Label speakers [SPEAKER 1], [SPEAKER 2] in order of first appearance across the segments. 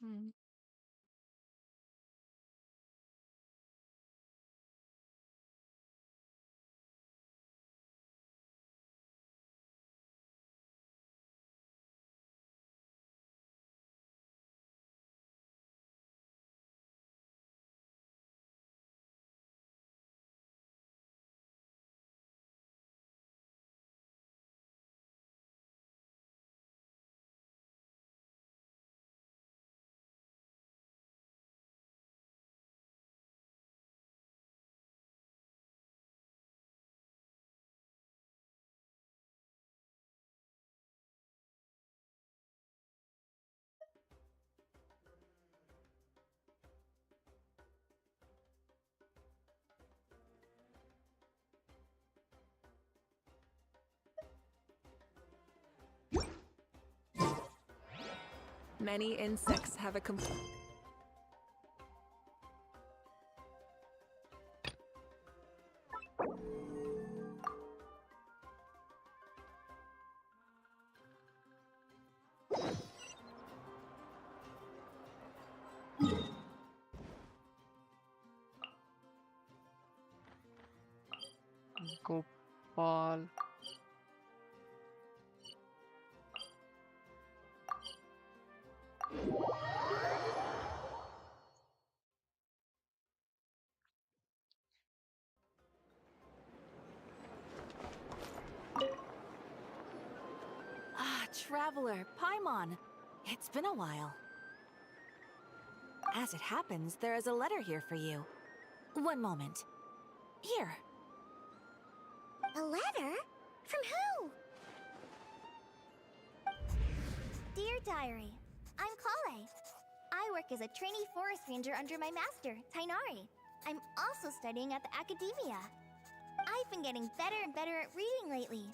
[SPEAKER 1] Hmm. Many insects have a complete.
[SPEAKER 2] Gopal.
[SPEAKER 3] Ah, Traveler, Paimon. It's been a while. As it happens, there is a letter here for you. One moment. Here.
[SPEAKER 4] A letter? From who? Dear Diary, I'm Krai. I work as a trainee forest ranger under my master, Tainari. I'm also studying at the academia. I've been getting better and better at reading lately.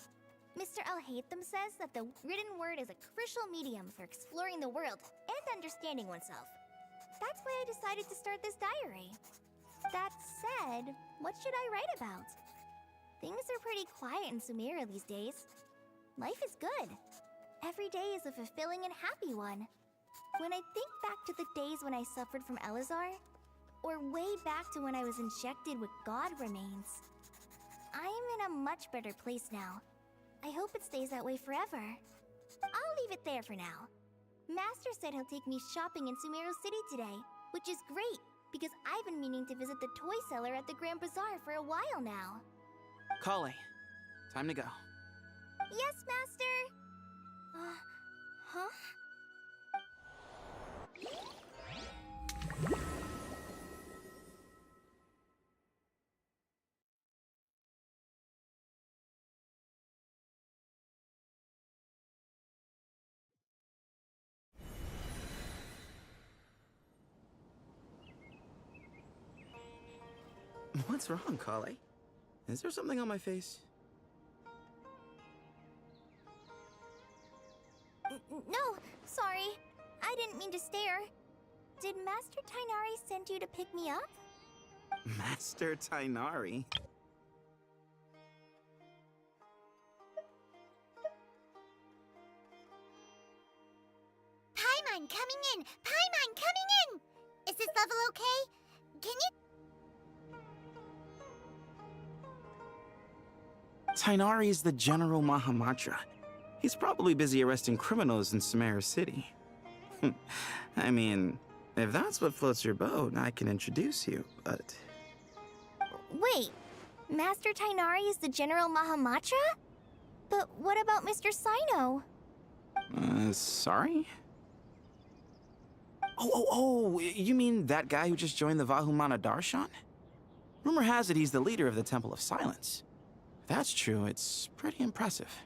[SPEAKER 4] Mr. Al-Haytham says that the written word is a crucial medium for exploring the world and understanding oneself. That's why I decided to start this diary. That said, what should I write about? Things are pretty quiet in Sumeria these days. Life is good. Every day is a fulfilling and happy one. When I think back to the days when I suffered from Elazar, or way back to when I was injected with God remains, I am in a much better place now. I hope it stays that way forever. I'll leave it there for now. Master said he'll take me shopping in Sumeru City today, which is great, because I've been meaning to visit the toy seller at the Grand Bazaar for a while now.
[SPEAKER 5] Kale, time to go.
[SPEAKER 4] Yes, Master! Huh?
[SPEAKER 5] What's wrong, Kale? Is there something on my face?
[SPEAKER 4] No, sorry. I didn't mean to stare. Did Master Tainari send you to pick me up?
[SPEAKER 5] Master Tainari?
[SPEAKER 4] Paimon coming in! Paimon coming in! Is this level okay? Can you...
[SPEAKER 5] Tainari is the General Mahamatra. He's probably busy arresting criminals in Sumeru City. I mean, if that's what floats your boat, I can introduce you, but...
[SPEAKER 4] Wait, Master Tainari is the General Mahamatra? But what about Mr. Sino?
[SPEAKER 5] Sorry? Oh, you mean that guy who just joined the Vahumana Darshan? Rumor has it he's the leader of the Temple of Silence. If that's true, it's pretty impressive.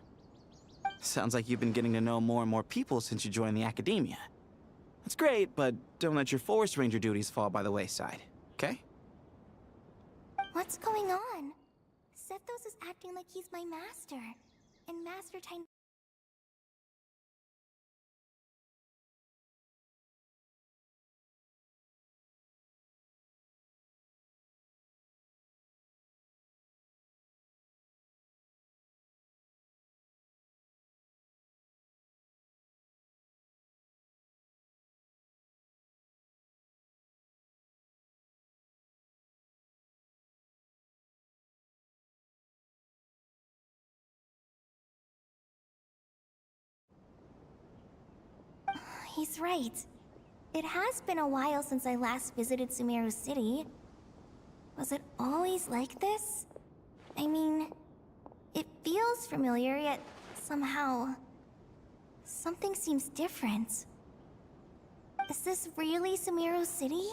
[SPEAKER 5] Sounds like you've been getting to know more and more people since you joined the academia. That's great, but don't let your forest ranger duties fall by the wayside, okay?
[SPEAKER 4] What's going on? Sethos is acting like he's my master. And Master Tainari... He's right. It has been a while since I last visited Sumeru City. Was it always like this? I mean, it feels familiar, yet somehow... something seems different. Is this really Sumeru City?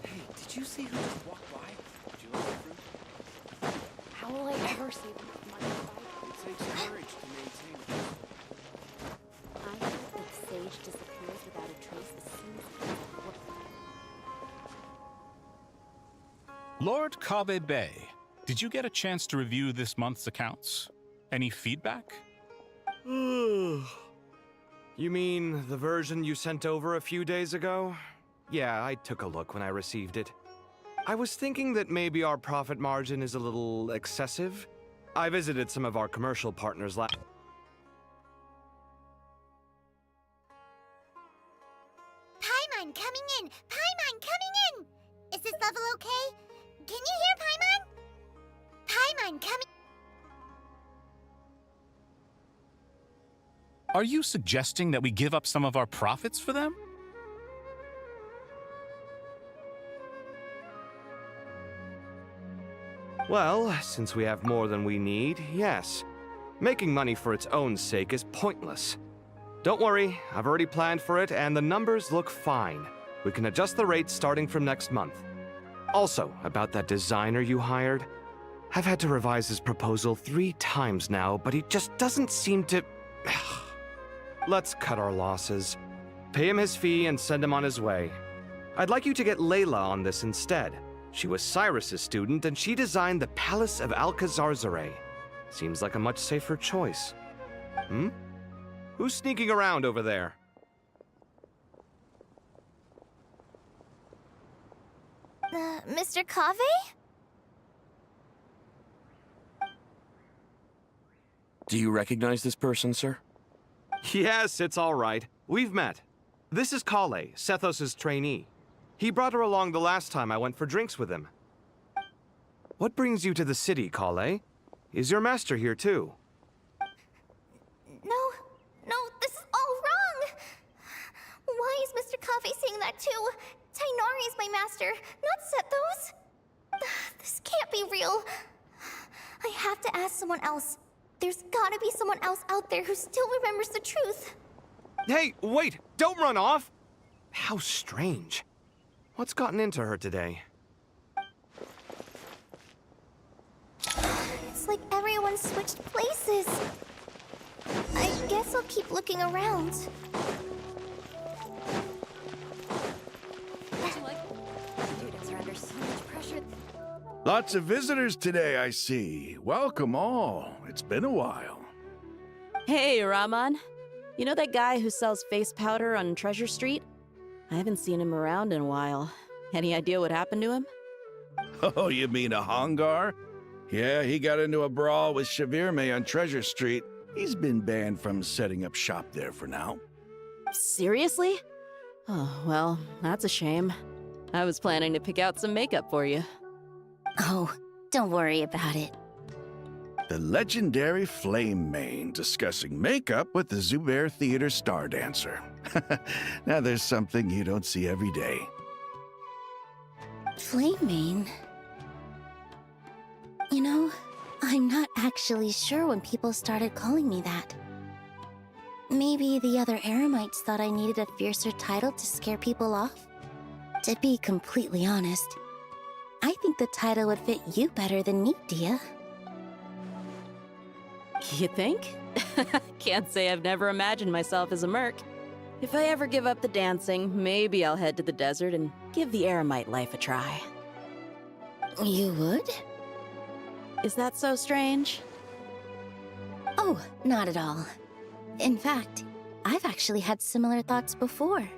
[SPEAKER 5] Hey, did you see who just walked by? Would you like fruit?
[SPEAKER 2] How will I ever save enough money to buy?
[SPEAKER 5] It takes courage to maintain it.
[SPEAKER 2] I heard that Sage disappears without a trace as soon as it's
[SPEAKER 6] Lord Kaveh Bey, did you get a chance to review this month's accounts? Any feedback?
[SPEAKER 7] You mean the version you sent over a few days ago? Yeah, I took a look when I received it. I was thinking that maybe our profit margin is a little excessive. I visited some of our commercial partners last...
[SPEAKER 4] Paimon coming in! Paimon coming in! Is this level okay? Can you hear Paimon? Paimon coming...
[SPEAKER 6] Are you suggesting that we give up some of our profits for them?
[SPEAKER 7] Well, since we have more than we need, yes. Making money for its own sake is pointless. Don't worry, I've already planned for it, and the numbers look fine. We can adjust the rates starting from next month. Also, about that designer you hired, I've had to revise his proposal 3 times now, but he just doesn't seem to... Let's cut our losses. Pay him his fee and send him on his way. I'd like you to get Layla on this instead. She was Cyrus's student, and she designed the Palace of Alcazarzaray. Seems like a much safer choice. Hmm? Who's sneaking around over there?
[SPEAKER 4] Mr. Kaveh?
[SPEAKER 8] Do you recognize this person, sir?
[SPEAKER 7] Yes, it's all right. We've met. This is Kale, Sethos' trainee. He brought her along the last time I went for drinks with him. What brings you to the city, Kale? Is your master here too?
[SPEAKER 4] No, this is all wrong! Why is Mr. Kaveh saying that too? Tainari is my master, not Sethos. This can't be real. I have to ask someone else. There's gotta be someone else out there who still remembers the truth.
[SPEAKER 7] Hey, wait! Don't run off! How strange. What's gotten into her today?
[SPEAKER 4] It's like everyone switched places. I guess I'll keep looking around.
[SPEAKER 2] Students are under so much pressure.
[SPEAKER 9] Lots of visitors today, I see. Welcome all. It's been a while.
[SPEAKER 10] Hey, Rahman. You know that guy who sells face powder on Treasure Street? I haven't seen him around in a while. Any idea what happened to him?
[SPEAKER 9] Oh, you mean a Hongar? Yeah, he got into a brawl with Shavirme on Treasure Street. He's been banned from setting up shop there for now.
[SPEAKER 10] Seriously? Oh, well, that's a shame. I was planning to pick out some makeup for you.
[SPEAKER 3] Oh, don't worry about it.
[SPEAKER 9] The legendary Flame Mane discussing makeup with the Zubair Theater star dancer. Now there's something you don't see every day.
[SPEAKER 3] Flame Mane? You know, I'm not actually sure when people started calling me that. Maybe the other Eremites thought I needed a fiercer title to scare people off? To be completely honest, I think the title would fit you better than me, Dia.
[SPEAKER 10] You think? Can't say I've never imagined myself as a merc. If I ever give up the dancing, maybe I'll head to the desert and give the Eremite life a try.
[SPEAKER 3] You would?
[SPEAKER 10] Is that so strange?
[SPEAKER 3] Oh, not at all. In fact, I've actually had similar thoughts before.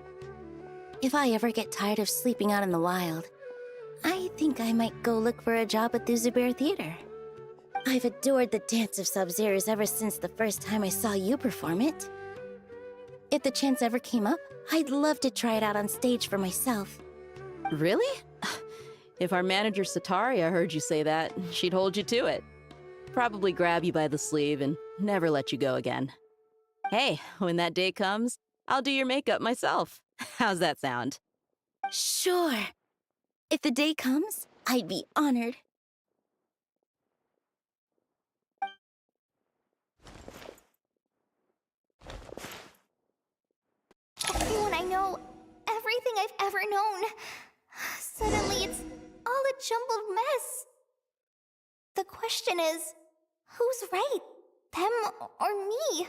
[SPEAKER 3] If I ever get tired of sleeping out in the wild, I think I might go look for a job at the Zubair Theater. I've adored the dance of Sub-Zeros ever since the first time I saw you perform it. If the chance ever came up, I'd love to try it out on stage for myself.
[SPEAKER 10] Really? If our manager Sataria heard you say that, she'd hold you to it. Probably grab you by the sleeve and never let you go again. Hey, when that day comes, I'll do your makeup myself. How's that sound?
[SPEAKER 3] Sure. If the day comes, I'd be honored.
[SPEAKER 4] Everyone I know, everything I've ever known. Suddenly it's all a jumbled mess. The question is, who's right? Them or me?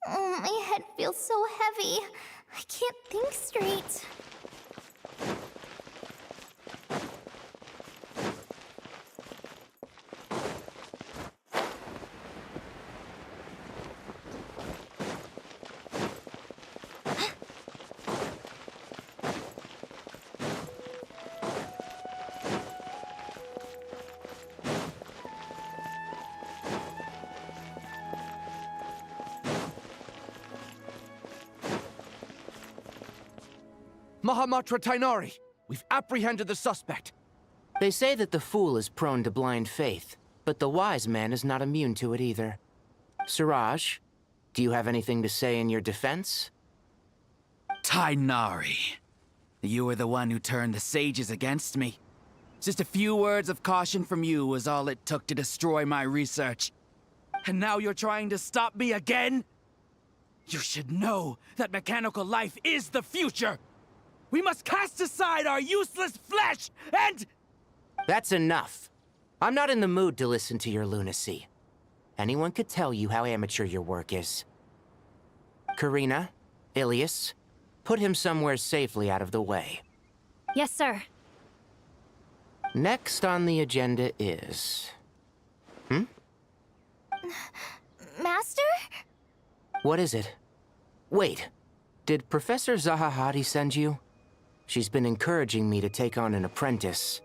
[SPEAKER 4] Oh, my head feels so heavy. I can't think straight.
[SPEAKER 11] Mahamatra Tainari, we've apprehended the suspect.
[SPEAKER 12] They say that the fool is prone to blind faith, but the wise man is not immune to it either. Suraj, do you have anything to say in your defense?
[SPEAKER 13] Tainari, you were the one who turned the sages against me. Just a few words of caution from you was all it took to destroy my research. And now you're trying to stop me again? You should know that mechanical life is the future! We must cast aside our useless flesh and...
[SPEAKER 12] That's enough. I'm not in the mood to listen to your lunacy. Anyone could tell you how amateur your work is. Karina, Ilias, put him somewhere safely out of the way.
[SPEAKER 2] Yes, sir.
[SPEAKER 12] Next on the agenda is...
[SPEAKER 4] Master?
[SPEAKER 12] What is it? Wait, did Professor Zahahati send you? She's been encouraging me to take on an apprentice.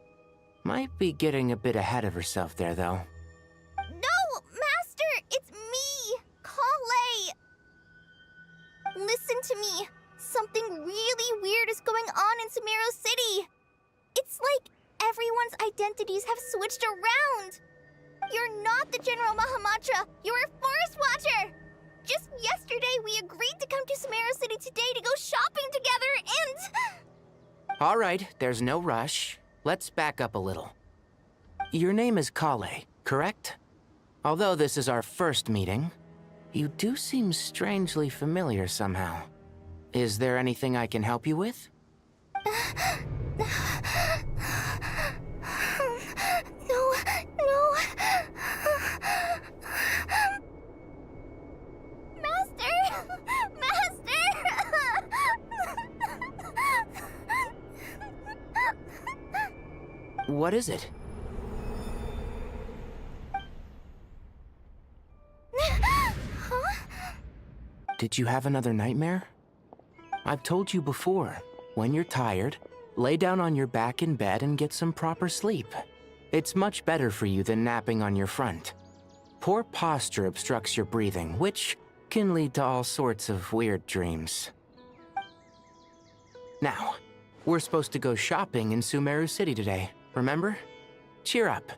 [SPEAKER 12] Might be getting a bit ahead of herself there, though.
[SPEAKER 4] No, Master! It's me! Krai! Listen to me. Something really weird is going on in Sumeru City. It's like everyone's identities have switched around. You're not the General Mahamatra. You're a Forest Watcher. Just yesterday, we agreed to come to Sumeru City today to go shopping together and...
[SPEAKER 12] All right, there's no rush. Let's back up a little. Your name is Krai, correct? Although this is our first meeting, you do seem strangely familiar somehow. Is there anything I can help you with?
[SPEAKER 4] No.
[SPEAKER 12] What is it?
[SPEAKER 4] Huh?
[SPEAKER 12] Did you have another nightmare? I've told you before, when you're tired, lay down on your back in bed and get some proper sleep. It's much better for you than napping on your front. Poor posture obstructs your breathing, which can lead to all sorts of weird dreams. Now, we're supposed to go shopping in Sumeru City today, remember? Cheer up.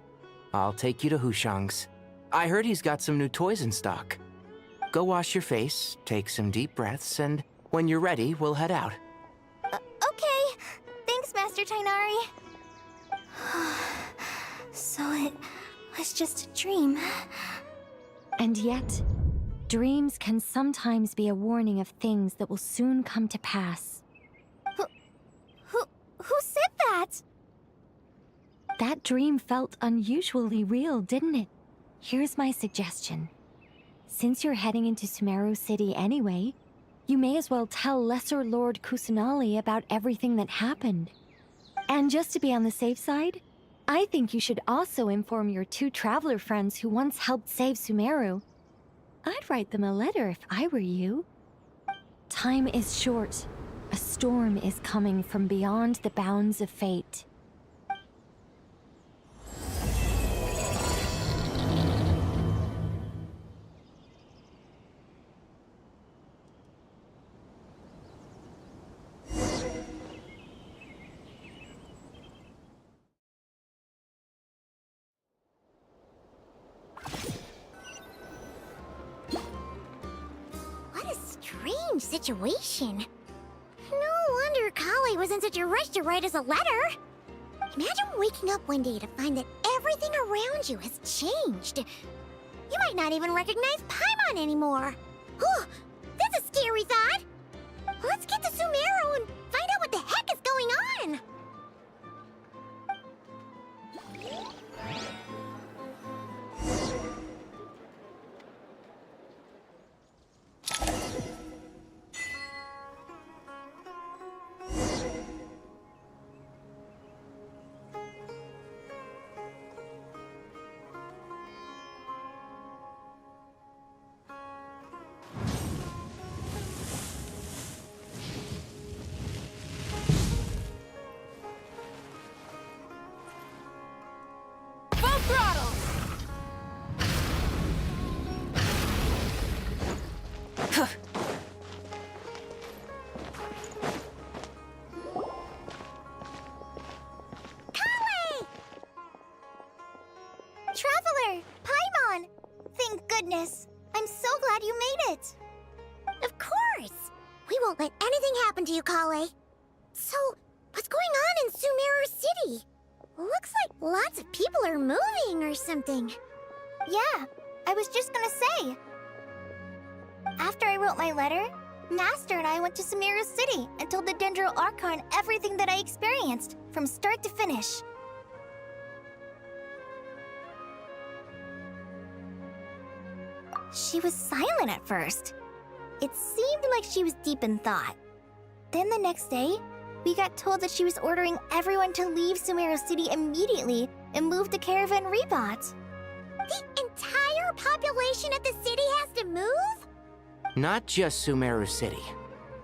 [SPEAKER 12] I'll take you to Hushang's. I heard he's got some new toys in stock. Go wash your face, take some deep breaths, and when you're ready, we'll head out.
[SPEAKER 4] Okay. Thanks, Master Tainari. So it was just a dream.
[SPEAKER 14] And yet, dreams can sometimes be a warning of things that will soon come to pass.
[SPEAKER 4] Who said that?
[SPEAKER 14] That dream felt unusually real, didn't it? Here's my suggestion. Since you're heading into Sumeru City anyway, you may as well tell Lesser Lord Kusanali about everything that happened. And just to be on the safe side, I think you should also inform your 2 traveler friends who once helped save Sumeru. I'd write them a letter if I were you. Time is short. A storm is coming from beyond the bounds of fate.
[SPEAKER 4] strange situation. No wonder Kali was in such a rush to write us a letter. Imagine waking up one day to find that everything around you has changed. You might not even recognize Paimon anymore. Whew, that's a scary thought. Let's get to Sumeru and find out what the heck is going on. Traveler! Paimon! Thank goodness. I'm so glad you made it. Of course. We won't let anything happen to you, Kale. So, what's going on in Sumeru City? Looks like lots of people are moving or something. Yeah, I was just gonna say. After I wrote my letter, Master and I went to Sumeru City and told the Dendro Archon everything that I experienced, from start to finish. She was silent at first. It seemed like she was deep in thought. Then the next day, we got told that she was ordering everyone to leave Sumeru City immediately and move to Caravan Rebot. The entire population of the city has to move?
[SPEAKER 12] Not just Sumeru City.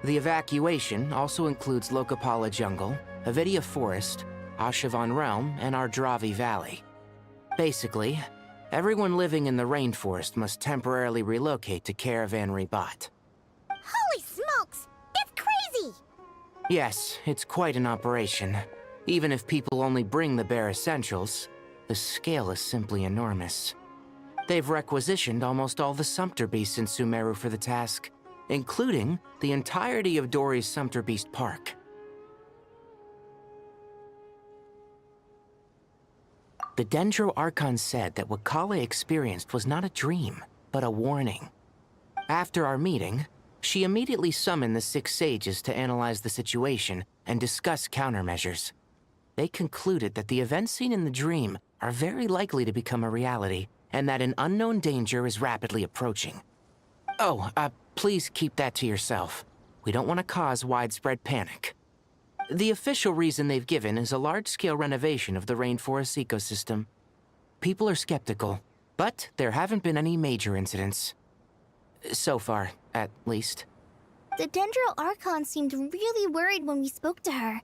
[SPEAKER 12] The evacuation also includes Lokapala Jungle, Avidia Forest, Ashavan Realm, and Ardravi Valley. Basically, everyone living in the rainforest must temporarily relocate to Caravan Rebot.
[SPEAKER 4] Holy smokes! That's crazy!
[SPEAKER 12] Yes, it's quite an operation. Even if people only bring the bare essentials, the scale is simply enormous. They've requisitioned almost all the Sumpter Beasts in Sumeru for the task, including the entirety of Dori's Sumpter Beast Park. The Dendro Archon said that what Kale experienced was not a dream, but a warning. After our meeting, she immediately summoned the 6 sages to analyze the situation and discuss countermeasures. They concluded that the events seen in the dream are very likely to become a reality, and that an unknown danger is rapidly approaching. Oh, please keep that to yourself. We don't want to cause widespread panic. The official reason they've given is a large-scale renovation of the rainforest ecosystem. People are skeptical, but there haven't been any major incidents. So far, at least.
[SPEAKER 4] The Dendro Archon seemed really worried when we spoke to her.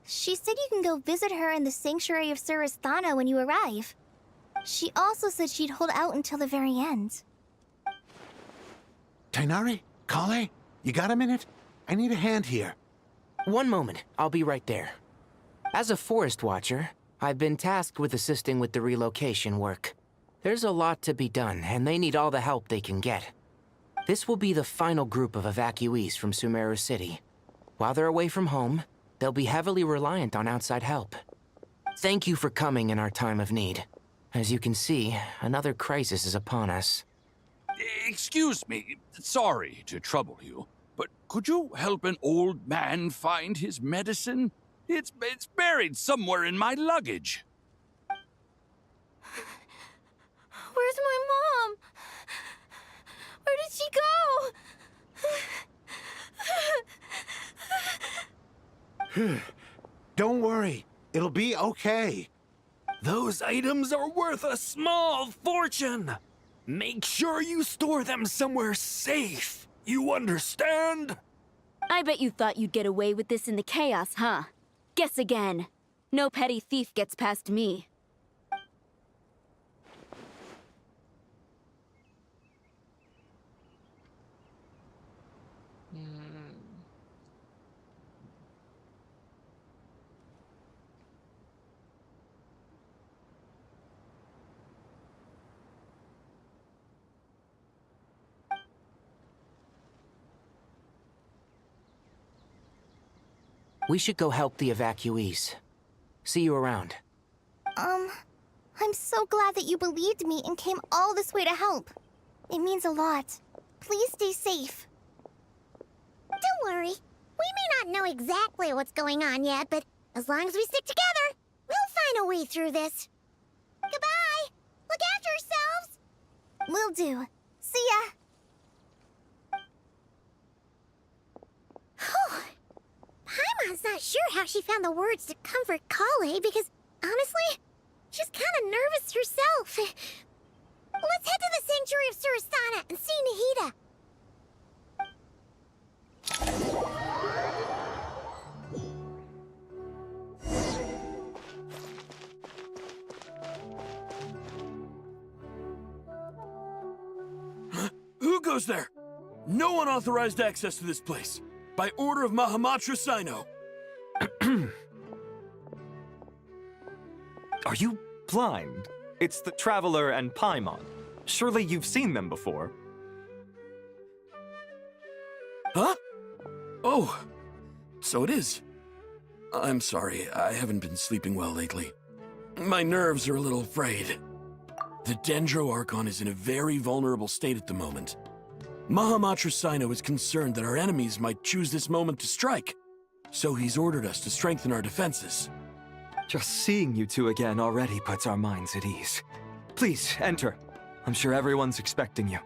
[SPEAKER 4] She said you can go visit her in the Sanctuary of Surasthana when you arrive. She also said she'd hold out until the very end.
[SPEAKER 15] Tighnari? Kale? You got a minute? I need a hand here.
[SPEAKER 12] One moment, I'll be right there. As a forest watcher, I've been tasked with assisting with the relocation work. There's a lot to be done, and they need all the help they can get. This will be the final group of evacuees from Sumeru City. While they're away from home, they'll be heavily reliant on outside help. Thank you for coming in our time of need. As you can see, another crisis is upon us.
[SPEAKER 16] Excuse me, sorry to trouble you, but could you help an old man find his medicine? It's buried somewhere in my luggage.
[SPEAKER 14] Where's my mom? Where did she go?
[SPEAKER 15] Don't worry, it'll be okay.
[SPEAKER 11] Those items are worth a small fortune. Make sure you store them somewhere safe. You understand?
[SPEAKER 2] I bet you thought you'd get away with this in the chaos, huh? Guess again. No petty thief gets past me.
[SPEAKER 12] We should go help the evacuees. See you around.
[SPEAKER 4] I'm so glad that you believed me and came all this way to help. It means a lot. Please stay safe.
[SPEAKER 17] Don't worry. We may not know exactly what's going on yet, but as long as we stick together, we'll find a way through this. Goodbye! Look after yourselves!
[SPEAKER 4] Will do. See ya!
[SPEAKER 17] Paimon's not sure how she found the words to comfort Kale because, honestly, she's kind of nervous herself. Let's head to the Sanctuary of Surasana and see Nahida.
[SPEAKER 11] Who goes there? No unauthorized access to this place. By order of Mahamatra Sino.
[SPEAKER 18] Are you blind? It's the Traveler and Paimon. Surely you've seen them before.
[SPEAKER 11] Huh? Oh, so it is. I'm sorry, I haven't been sleeping well lately. My nerves are a little frayed. The Dendro Archon is in a very vulnerable state at the moment. Mahamatra Sino is concerned that our enemies might choose this moment to strike, so he's ordered us to strengthen our defenses.
[SPEAKER 18] Just seeing you two again already puts our minds at ease. Please, enter. I'm sure everyone's expecting you.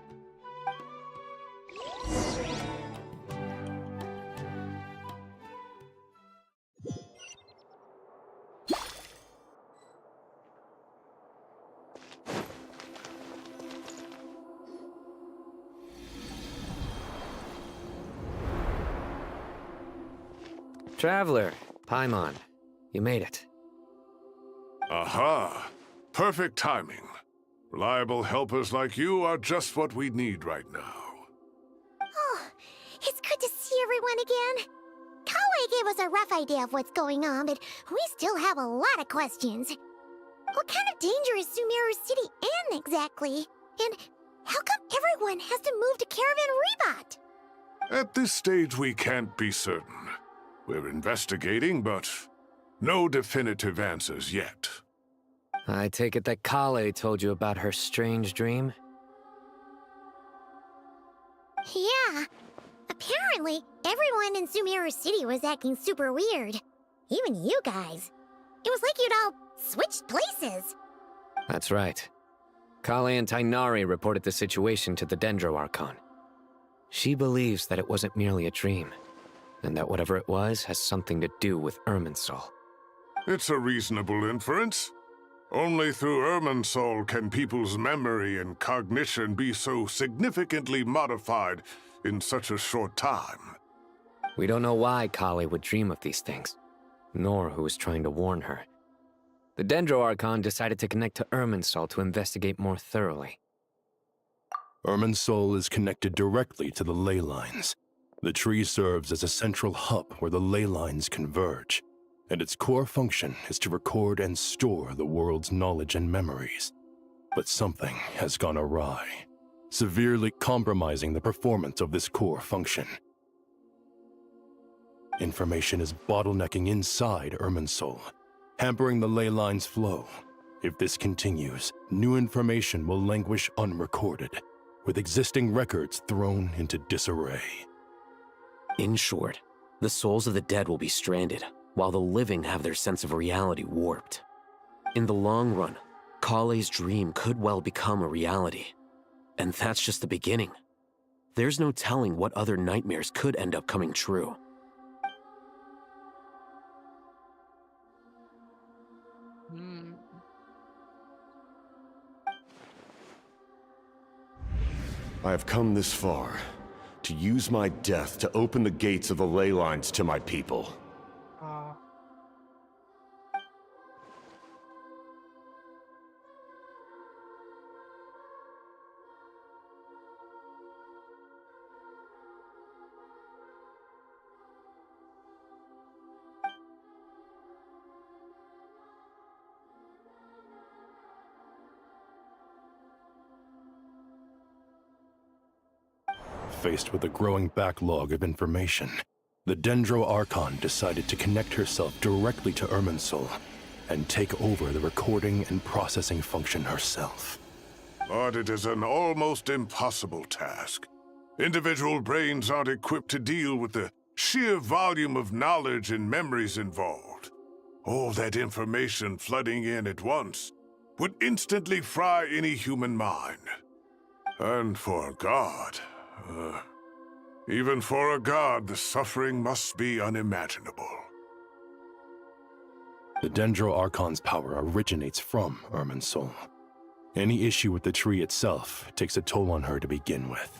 [SPEAKER 19] Traveler, Paimon, you made it.
[SPEAKER 20] Aha! Perfect timing. Reliable helpers like you are just what we need right now.
[SPEAKER 17] Oh, it's good to see everyone again. Kale gave us a rough idea of what's going on, but we still have a lot of questions. What kind of danger is Sumeru City in exactly? And how come everyone has to move to Caravan Rebot?
[SPEAKER 20] At this stage, we can't be certain. We're investigating, but no definitive answers yet.
[SPEAKER 19] I take it that Kale told you about her strange dream?
[SPEAKER 17] Yeah. Apparently, everyone in Sumeru City was acting super weird. Even you guys. It was like you'd all switched places.
[SPEAKER 19] That's right. Kale and Tainari reported the situation to the Dendro Archon. She believes that it wasn't merely a dream, and that whatever it was has something to do with Irminsul.
[SPEAKER 20] It's a reasonable inference. Only through Irminsul can people's memory and cognition be so significantly modified in such a short time.
[SPEAKER 19] We don't know why Kale would dream of these things, nor who was trying to warn her. The Dendro Archon decided to connect to Irminsul to investigate more thoroughly.
[SPEAKER 21] Irminsul is connected directly to the ley lines. The tree serves as a central hub where the ley lines converge, and its core function is to record and store the world's knowledge and memories. But something has gone awry, severely compromising the performance of this core function. Information is bottlenecking inside Irminsul, hampering the ley line's flow. If this continues, new information will languish unrecorded, with existing records thrown into disarray.
[SPEAKER 8] In short, the souls of the dead will be stranded, while the living have their sense of reality warped. In the long run, Kale's dream could well become a reality. And that's just the beginning. There's no telling what other nightmares could end up coming true.
[SPEAKER 22] I have come this far, to use my death to open the gates of the ley lines to my people.
[SPEAKER 21] Faced with a growing backlog of information, The Dendro Archon decided to connect herself directly to Irminsul and take over the recording and processing function herself.
[SPEAKER 20] But it is an almost impossible task. Individual brains aren't equipped to deal with the sheer volume of knowledge and memories involved. All that information flooding in at once would instantly fry any human mind. And for a god, even for a god, the suffering must be unimaginable.
[SPEAKER 21] The Dendro Archon's power originates from Irminsul. Any issue with the tree itself takes a toll on her to begin with.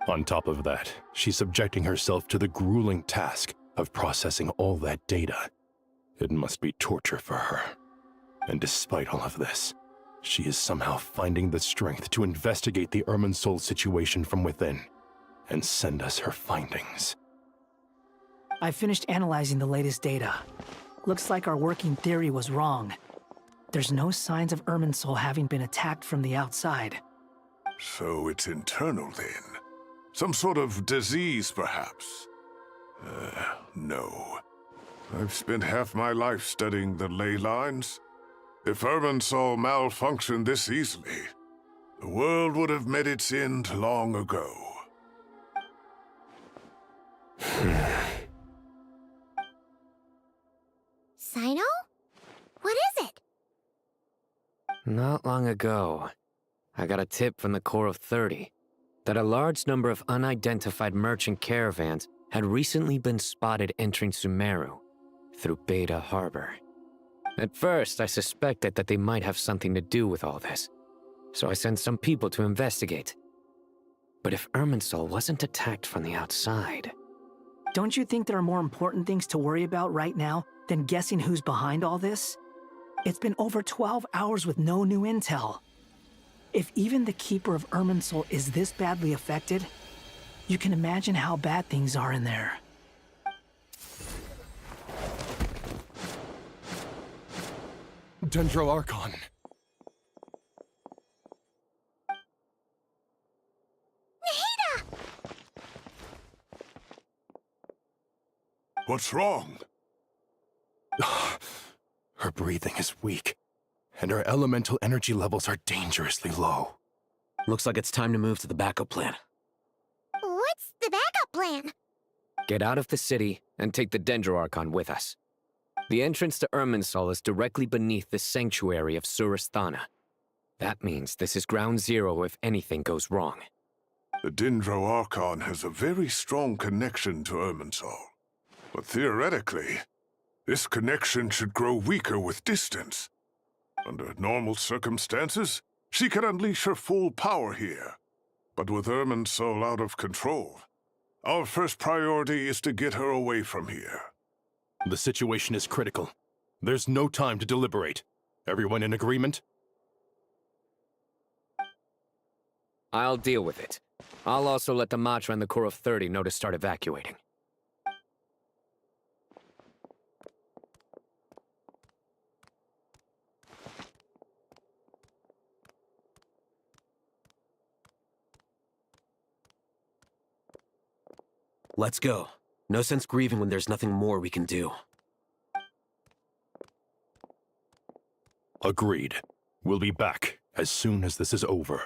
[SPEAKER 21] On top of that, she's subjecting herself to the grueling task of processing all that data. It must be torture for her. And despite all of this, she is somehow finding the strength to investigate the Irminsul situation from within and send us her findings.
[SPEAKER 1] I finished analyzing the latest data. Looks like our working theory was wrong. There's no signs of Irminsul having been attacked from the outside.
[SPEAKER 20] So it's internal then? Some sort of disease, perhaps? No. I've spent half my life studying the ley lines. If Irminsul malfunctioned this easily, the world would have met its end long ago.
[SPEAKER 17] Sino? What is it?
[SPEAKER 19] Not long ago, I got a tip from the Core of 30 that a large number of unidentified merchant caravans had recently been spotted entering Sumeru through Beta Harbor. At first, I suspected that they might have something to do with all this, so I sent some people to investigate. But if Irminsul wasn't attacked from the outside...
[SPEAKER 1] Don't you think there are more important things to worry about right now than guessing who's behind all this? It's been over 12 hours with no new intel. If even the Keeper of Irminsul is this badly affected, you can imagine how bad things are in there.
[SPEAKER 21] Dendro Archon.
[SPEAKER 17] Nahida!
[SPEAKER 20] What's wrong?
[SPEAKER 21] Her breathing is weak, and her elemental energy levels are dangerously low.
[SPEAKER 8] Looks like it's time to move to the backup plan.
[SPEAKER 17] What's the backup plan?
[SPEAKER 19] Get out of the city and take the Dendro Archon with us. The entrance to Irminsul is directly beneath the sanctuary of Surasthana. That means this is ground zero if anything goes wrong.
[SPEAKER 20] The Dendro Archon has a very strong connection to Irminsul. But theoretically, this connection should grow weaker with distance. Under normal circumstances, she could unleash her full power here. But with Irminsul out of control, our first priority is to get her away from here.
[SPEAKER 21] The situation is critical. There's no time to deliberate. Everyone in agreement?
[SPEAKER 19] I'll deal with it. I'll also let the Matra and the Core of 30 know to start evacuating.
[SPEAKER 8] Let's go. No sense grieving when there's nothing more we can do.
[SPEAKER 21] Agreed. We'll be back as soon as this is over.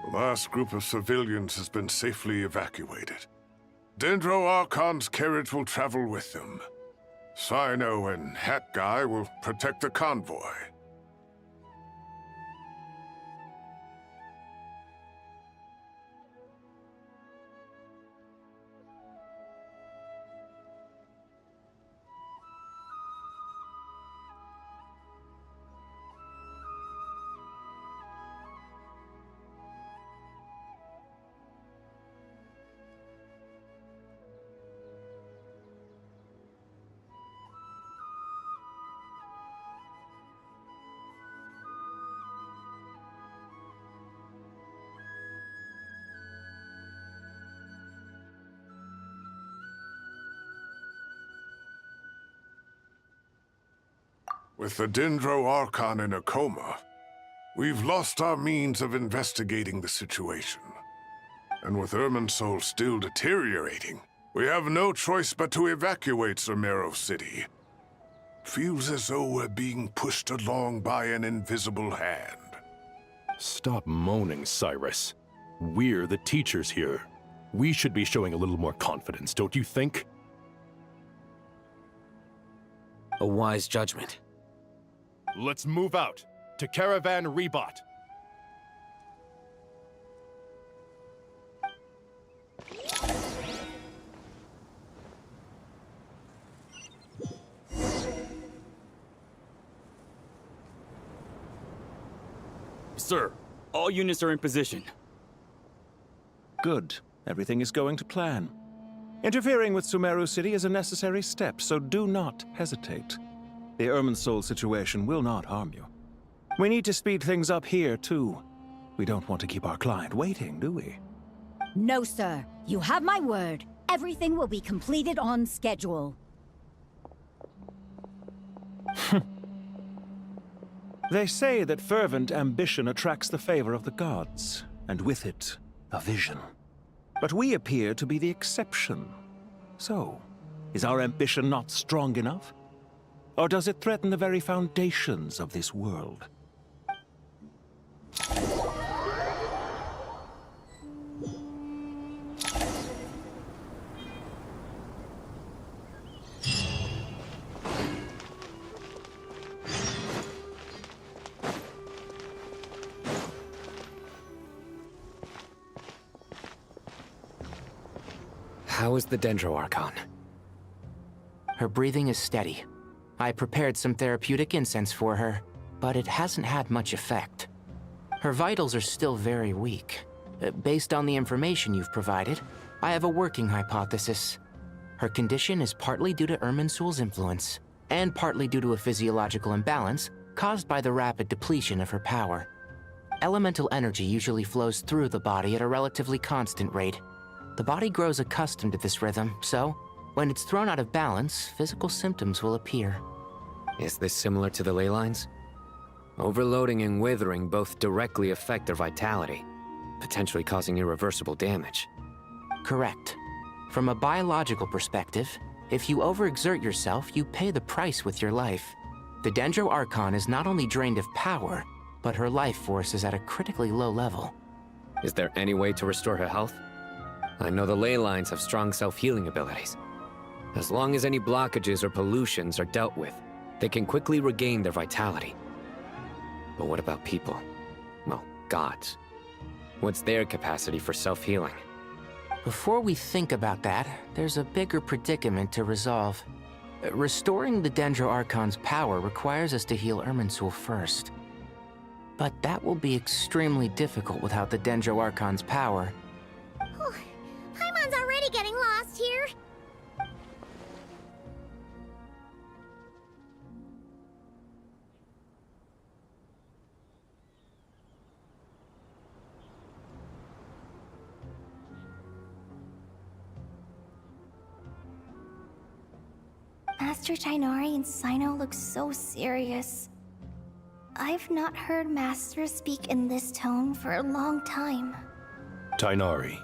[SPEAKER 20] The last group of civilians has been safely evacuated. Dendro Archon's carriage will travel with them. Sino and Hat Guy will protect the convoy. With the Dendro Archon in a coma, we've lost our means of investigating the situation. And with Irminsul still deteriorating, we have no choice but to evacuate Sumeru City. Feels as though we're being pushed along by an invisible hand.
[SPEAKER 21] Stop moaning, Cyrus. We're the teachers here. We should be showing a little more confidence, don't you think?
[SPEAKER 8] A wise judgment.
[SPEAKER 21] Let's move out to Caravan Rebot.
[SPEAKER 5] Sir, all units are in position.
[SPEAKER 6] Good. Everything is going to plan. Interfering with Sumeru City is a necessary step, so do not hesitate. The Irminsul situation will not harm you. We need to speed things up here, too. We don't want to keep our client waiting, do we?
[SPEAKER 23] No, sir. You have my word. Everything will be completed on schedule.
[SPEAKER 6] They say that fervent ambition attracts the favor of the gods, and with it, a vision. But we appear to be the exception. So, is our ambition not strong enough? Or does it threaten the very foundations of this world?
[SPEAKER 8] How is the Dendro Archon?
[SPEAKER 12] Her breathing is steady. I prepared some therapeutic incense for her, but it hasn't had much effect. Her vitals are still very weak. Based on the information you've provided, I have a working hypothesis. Her condition is partly due to Irminsul's influence, and partly due to a physiological imbalance caused by the rapid depletion of her power. Elemental energy usually flows through the body at a relatively constant rate. The body grows accustomed to this rhythm, so when it's thrown out of balance, physical symptoms will appear.
[SPEAKER 19] Is this similar to the ley lines? Overloading and withering both directly affect their vitality, potentially causing irreversible damage.
[SPEAKER 12] Correct. From a biological perspective, if you overexert yourself, you pay the price with your life. The Dendro Archon is not only drained of power, but her life force is at a critically low level.
[SPEAKER 19] Is there any way to restore her health? I know the ley lines have strong self-healing abilities. As long as any blockages or pollutions are dealt with, they can quickly regain their vitality. But what about people? Well, gods. What's their capacity for self-healing?
[SPEAKER 12] Before we think about that, there's a bigger predicament to resolve. Restoring the Dendro Archon's power requires us to heal Irminsul first. But that will be extremely difficult without the Dendro Archon's power.
[SPEAKER 17] Paimon's already getting lost here.
[SPEAKER 4] Master Tighnari and Cyno look so serious. I've not heard Master speak in this tone for a long time.
[SPEAKER 21] Tighnari.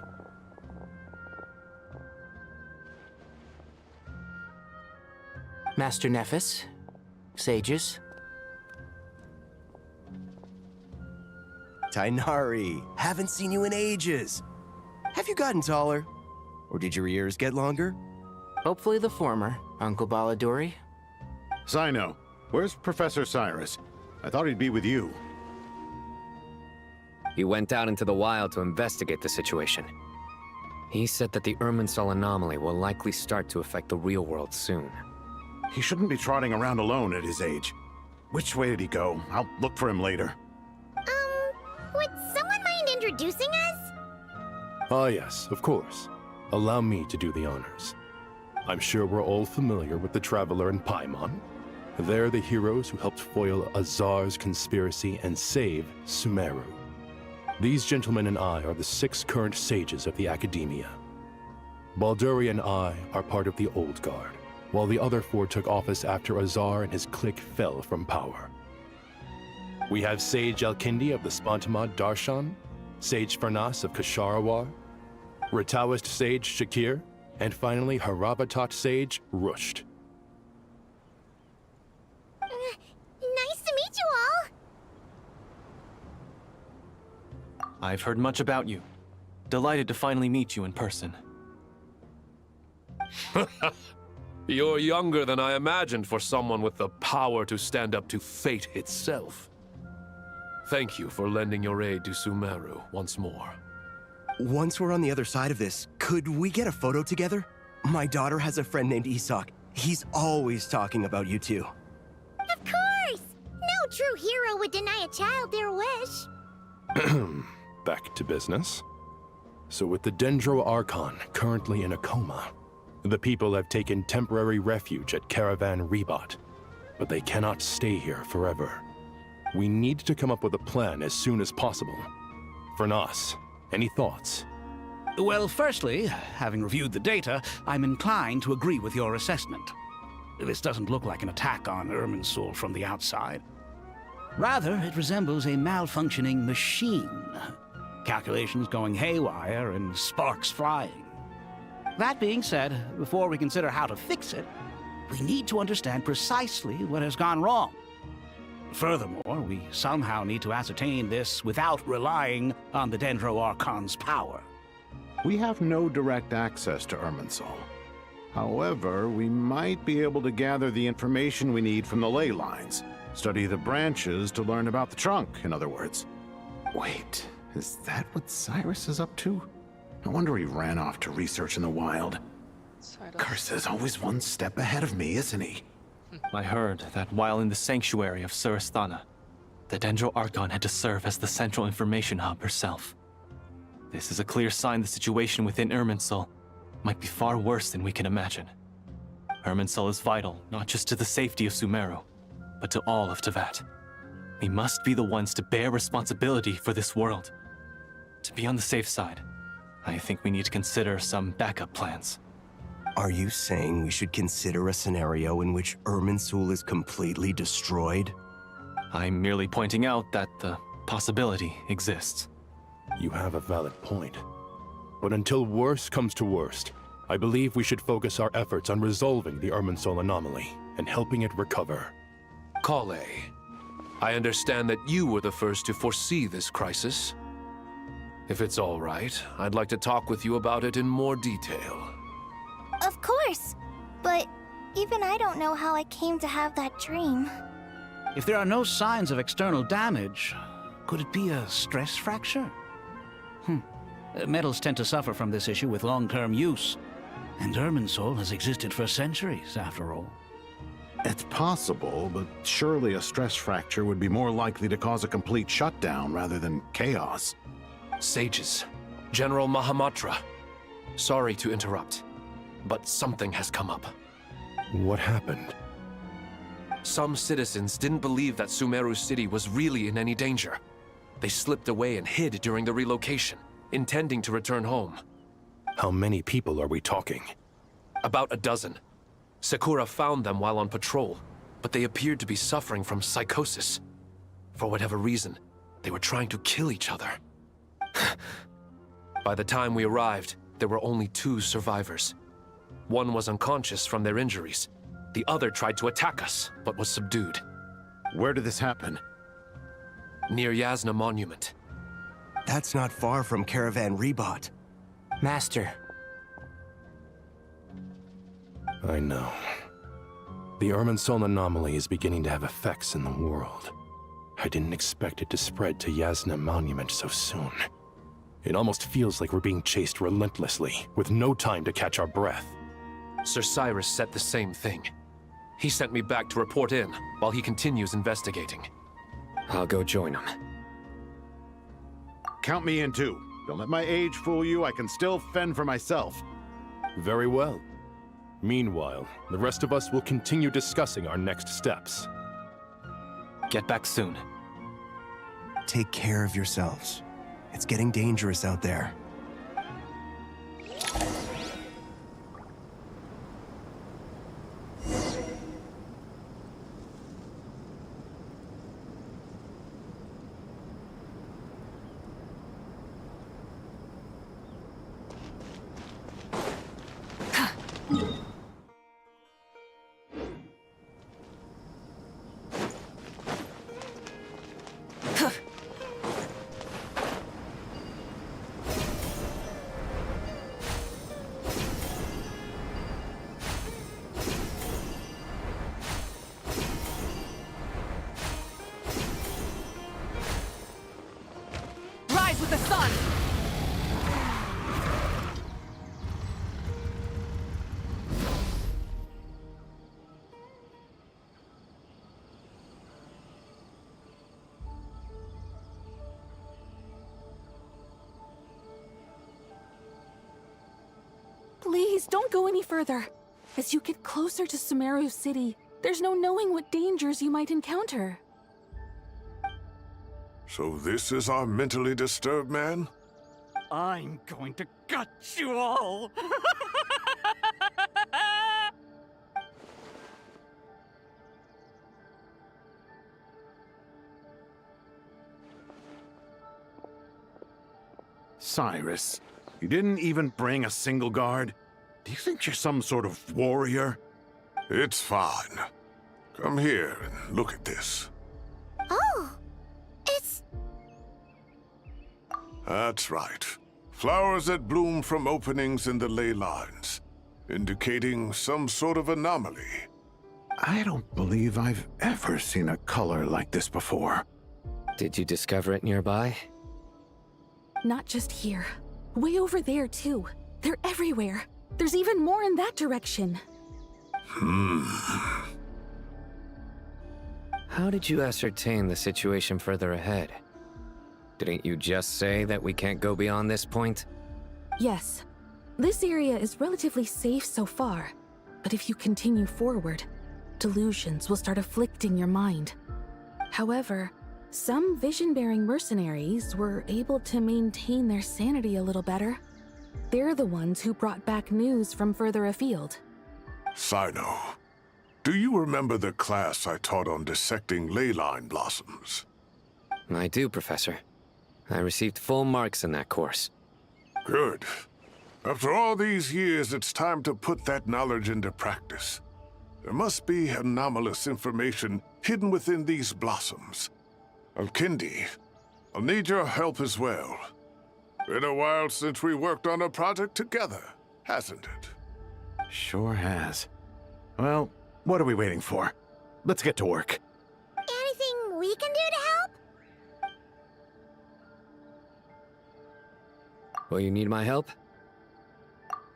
[SPEAKER 12] Master Nephis, sages.
[SPEAKER 24] Tighnari, haven't seen you in ages. Have you gotten taller? Or did your ears get longer?
[SPEAKER 12] Hopefully the former, Uncle Baladuri.
[SPEAKER 15] Cyno, where's Professor Cyrus? I thought he'd be with you.
[SPEAKER 19] He went out into the wild to investigate the situation. He said that the Irminsul anomaly will likely start to affect the real world soon.
[SPEAKER 15] He shouldn't be trotting around alone at his age. Which way did he go? I'll look for him later.
[SPEAKER 17] Would someone mind introducing us?
[SPEAKER 21] Ah yes, of course. Allow me to do the honors. I'm sure we're all familiar with the Traveler and Paimon. They're the heroes who helped foil Azar's conspiracy and save Sumeru. These gentlemen and I are the 6 current sages of the Academia. Balduri and I are part of the Old Guard, while the other 4 took office after Azar and his clique fell from power. We have Sage Elkindi of the Spantamad Darshan, Sage Fernas of Kasharawar, Rataoist Sage Shakir, and finally Harabatot Sage Rusht.
[SPEAKER 17] Nice to meet you all!
[SPEAKER 18] I've heard much about you. Delighted to finally meet you in person.
[SPEAKER 3] You're younger than I imagined for someone with the power to stand up to fate itself. Thank you for lending your aid to Sumeru once more.
[SPEAKER 24] Once we're on the other side of this, could we get a photo together? My daughter has a friend named Isak. He's always talking about you two.
[SPEAKER 17] Of course! No true hero would deny a child their wish.
[SPEAKER 21] Back to business. So with the Dendro Archon currently in a coma, the people have taken temporary refuge at Caravan Rebot, but they cannot stay here forever. We need to come up with a plan as soon as possible. Fernas, any thoughts?
[SPEAKER 13] Well, firstly, having reviewed the data, I'm inclined to agree with your assessment. This doesn't look like an attack on Irminsul from the outside. Rather, it resembles a malfunctioning machine. Calculations going haywire and sparks flying. That being said, before we consider how to fix it, we need to understand precisely what has gone wrong. Furthermore, we somehow need to ascertain this without relying on the Dendro Archon's power.
[SPEAKER 15] We have no direct access to Irminsul. However, we might be able to gather the information we need from the ley lines. Study the branches to learn about the trunk, in other words. Wait, is that what Cyrus is up to? No wonder he ran off to research in the wild. Curse is always one step ahead of me, isn't he?
[SPEAKER 18] I heard that while in the sanctuary of Surasthana, the Dendro Archon had to serve as the central information hub herself. This is a clear sign the situation within Irminsul might be far worse than we can imagine. Irminsul is vital, not just to the safety of Sumeru, but to all of Teyvat. We must be the ones to bear responsibility for this world. To be on the safe side, I think we need to consider some backup plans.
[SPEAKER 24] Are you saying we should consider a scenario in which Irminsul is completely destroyed?
[SPEAKER 18] I'm merely pointing out that the possibility exists.
[SPEAKER 21] You have a valid point. But until worst comes to worst, I believe we should focus our efforts on resolving the Irminsul anomaly and helping it recover.
[SPEAKER 3] Krai, I understand that you were the first to foresee this crisis. If it's all right, I'd like to talk with you about it in more detail.
[SPEAKER 4] Of course! But even I don't know how I came to have that dream.
[SPEAKER 13] If there are no signs of external damage, could it be a stress fracture? Metals tend to suffer from this issue with long-term use, and Irminsul has existed for centuries, after all.
[SPEAKER 15] It's possible, but surely a stress fracture would be more likely to cause a complete shutdown rather than chaos.
[SPEAKER 3] Sages, General Mahamatra, sorry to interrupt, but something has come up.
[SPEAKER 21] What happened?
[SPEAKER 3] Some citizens didn't believe that Sumeru City was really in any danger. They slipped away and hid during the relocation, intending to return home.
[SPEAKER 21] How many people are we talking?
[SPEAKER 3] About a dozen. Sakura found them while on patrol, but they appeared to be suffering from psychosis. For whatever reason, they were trying to kill each other. By the time we arrived, there were only 2 survivors. One was unconscious from their injuries. The other tried to attack us, but was subdued.
[SPEAKER 15] Where did this happen?
[SPEAKER 3] Near Yasna Monument.
[SPEAKER 24] That's not far from Caravan Rebot.
[SPEAKER 12] Master.
[SPEAKER 21] I know. The Irminsul anomaly is beginning to have effects in the world. I didn't expect it to spread to Yasna Monument so soon. It almost feels like we're being chased relentlessly, with no time to catch our breath.
[SPEAKER 3] Sir Cyrus said the same thing. He sent me back to report in, while he continues investigating.
[SPEAKER 19] I'll go join him.
[SPEAKER 15] Count me in too. Don't let my age fool you, I can still fend for myself.
[SPEAKER 21] Very well. Meanwhile, the rest of us will continue discussing our next steps.
[SPEAKER 18] Get back soon.
[SPEAKER 24] Take care of yourselves. It's getting dangerous out there.
[SPEAKER 7] with the sun! Please, don't go any further. As you get closer to Sumeru City, there's no knowing what dangers you might encounter.
[SPEAKER 20] So this is our mentally disturbed man?
[SPEAKER 13] I'm going to gut you all!
[SPEAKER 15] Cyrus, you didn't even bring a single guard? Do you think you're some sort of warrior?
[SPEAKER 20] It's fine. Come here and look at this.
[SPEAKER 17] Oh, it's...
[SPEAKER 20] That's right. Flowers that bloom from openings in the ley lines, indicating some sort of anomaly.
[SPEAKER 15] I don't believe I've ever seen a color like this before.
[SPEAKER 19] Did you discover it nearby?
[SPEAKER 7] Not just here. Way over there, too. They're everywhere. There's even more in that direction.
[SPEAKER 19] How did you ascertain the situation further ahead? Didn't you just say that we can't go beyond this point?
[SPEAKER 7] Yes. This area is relatively safe so far. But if you continue forward, delusions will start afflicting your mind. However, some vision-bearing mercenaries were able to maintain their sanity a little better. They're the ones who brought back news from further afield.
[SPEAKER 20] Sino, do you remember the class I taught on dissecting ley line blossoms?
[SPEAKER 19] I do, Professor. I received full marks in that course.
[SPEAKER 20] Good. After all these years, it's time to put that knowledge into practice. There must be anomalous information hidden within these blossoms. Alkindi, I'll need your help as well. Been a while since we worked on a project together, hasn't it?
[SPEAKER 15] Sure has. Well, what are we waiting for? Let's get to work.
[SPEAKER 17] Anything we can do to help?
[SPEAKER 19] Will you need my help?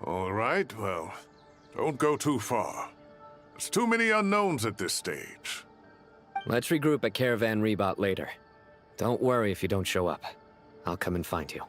[SPEAKER 20] All right, well, don't go too far. There's too many unknowns at this stage.
[SPEAKER 19] Let's regroup at Caravan Rebot later. Don't worry if you don't show up. I'll come and find you.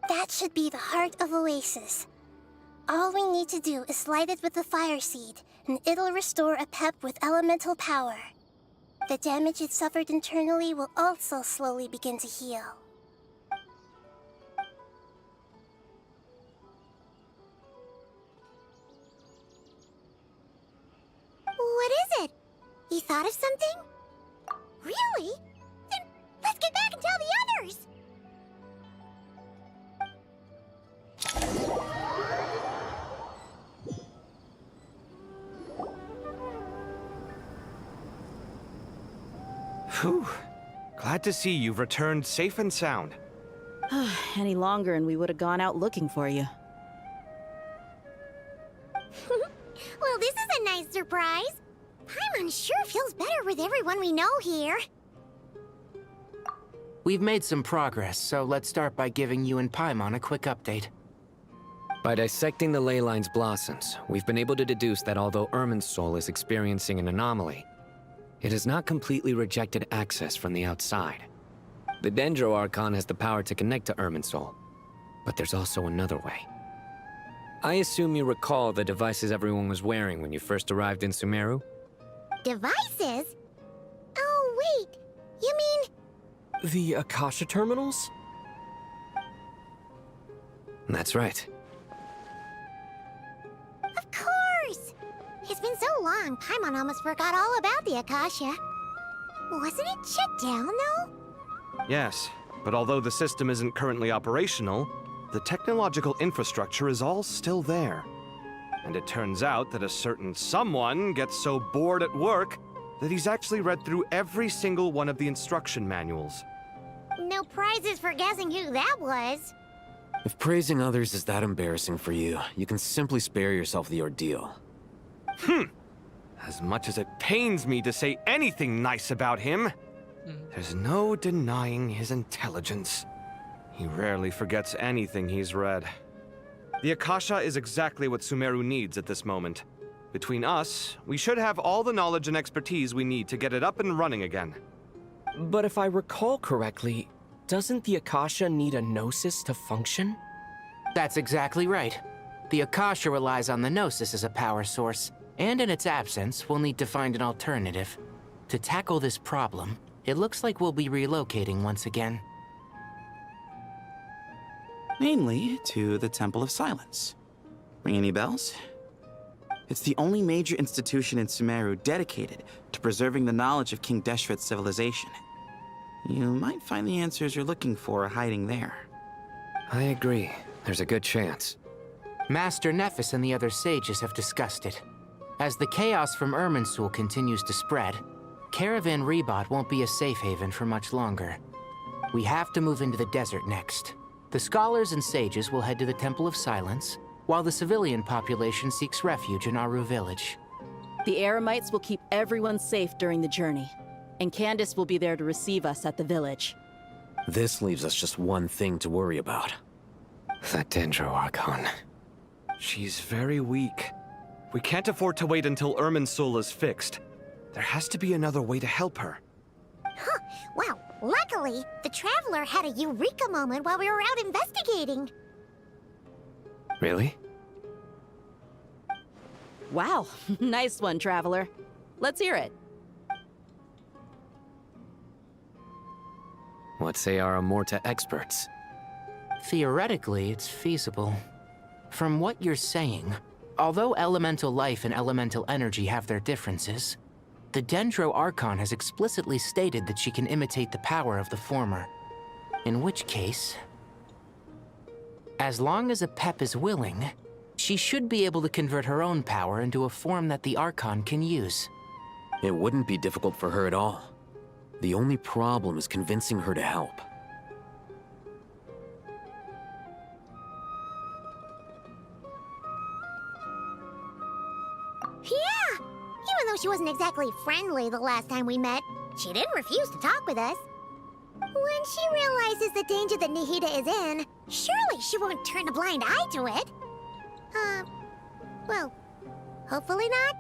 [SPEAKER 17] That should be the heart of Oasis. All we need to do is light it with the fire seed, and it'll restore a pep with elemental power. The damage it suffered internally will also slowly begin to heal. What is it? You thought of something? Really? Then let's get back and tell the others!
[SPEAKER 12] Whew. Glad to see you've returned safe and sound.
[SPEAKER 9] Any longer and we would have gone out looking for you.
[SPEAKER 17] Well, this is a nice surprise. Paimon sure feels better with everyone we know here.
[SPEAKER 12] We've made some progress, so let's start by giving you and Paimon a quick update.
[SPEAKER 19] By dissecting the ley line's blossoms, we've been able to deduce that although Irminsul is experiencing an anomaly, it has not completely rejected access from the outside. The Dendro Archon has the power to connect to Irminsul, but there's also another way. I assume you recall the devices everyone was wearing when you first arrived in Sumeru?
[SPEAKER 17] Devices? Oh, wait. You mean...
[SPEAKER 2] The Akasha terminals?
[SPEAKER 19] That's right.
[SPEAKER 17] Of course! It's been so long, Paimon almost forgot all about the Akasha. Wasn't it shut down, though?
[SPEAKER 10] Yes, but although the system isn't currently operational, the technological infrastructure is all still there. And it turns out that a certain someone gets so bored at work that he's actually read through every single one of the instruction manuals.
[SPEAKER 17] No prizes for guessing who that was.
[SPEAKER 8] If praising others is that embarrassing for you, you can simply spare yourself the ordeal.
[SPEAKER 10] As much as it pains me to say anything nice about him, there's no denying his intelligence. He rarely forgets anything he's read. The Akasha is exactly what Sumeru needs at this moment. Between us, we should have all the knowledge and expertise we need to get it up and running again.
[SPEAKER 2] But if I recall correctly, doesn't the Akasha need a Gnosis to function?
[SPEAKER 12] That's exactly right. The Akasha relies on the Gnosis as a power source, and in its absence, we'll need to find an alternative. To tackle this problem, it looks like we'll be relocating once again.
[SPEAKER 13] Namely, to the Temple of Silence. Ring any bells? It's the only major institution in Sumeru dedicated to preserving the knowledge of King Deshret's civilization. You might find the answers you're looking for hiding there.
[SPEAKER 19] I agree. There's a good chance.
[SPEAKER 12] Master Nephis and the other sages have discussed it. As the chaos from Irminsul continues to spread, Caravan Rebot won't be a safe haven for much longer. We have to move into the desert next. The scholars and sages will head to the Temple of Silence, while the civilian population seeks refuge in Aru village.
[SPEAKER 9] The Eremites will keep everyone safe during the journey, and Candace will be there to receive us at the village.
[SPEAKER 8] This leaves us just one thing to worry about.
[SPEAKER 19] That Dendro Archon.
[SPEAKER 10] She's very weak. We can't afford to wait until Irminsul is fixed. There has to be another way to help her.
[SPEAKER 17] Huh. Wow. Luckily, the Traveler had a eureka moment while we were out investigating.
[SPEAKER 19] Really?
[SPEAKER 9] Wow. Nice one, Traveler. Let's hear it.
[SPEAKER 19] What say our Amorta experts?
[SPEAKER 12] Theoretically, it's feasible. From what you're saying, although elemental life and elemental energy have their differences, the Dendro Archon has explicitly stated that she can imitate the power of the former. In which case, as long as Apep is willing, she should be able to convert her own power into a form that the Archon can use.
[SPEAKER 8] It wouldn't be difficult for her at all. The only problem is convincing her to help.
[SPEAKER 17] Yeah! Even though she wasn't exactly friendly the last time we met, she didn't refuse to talk with us. When she realizes the danger that Nihida is in, surely she won't turn a blind eye to it. Well, hopefully not.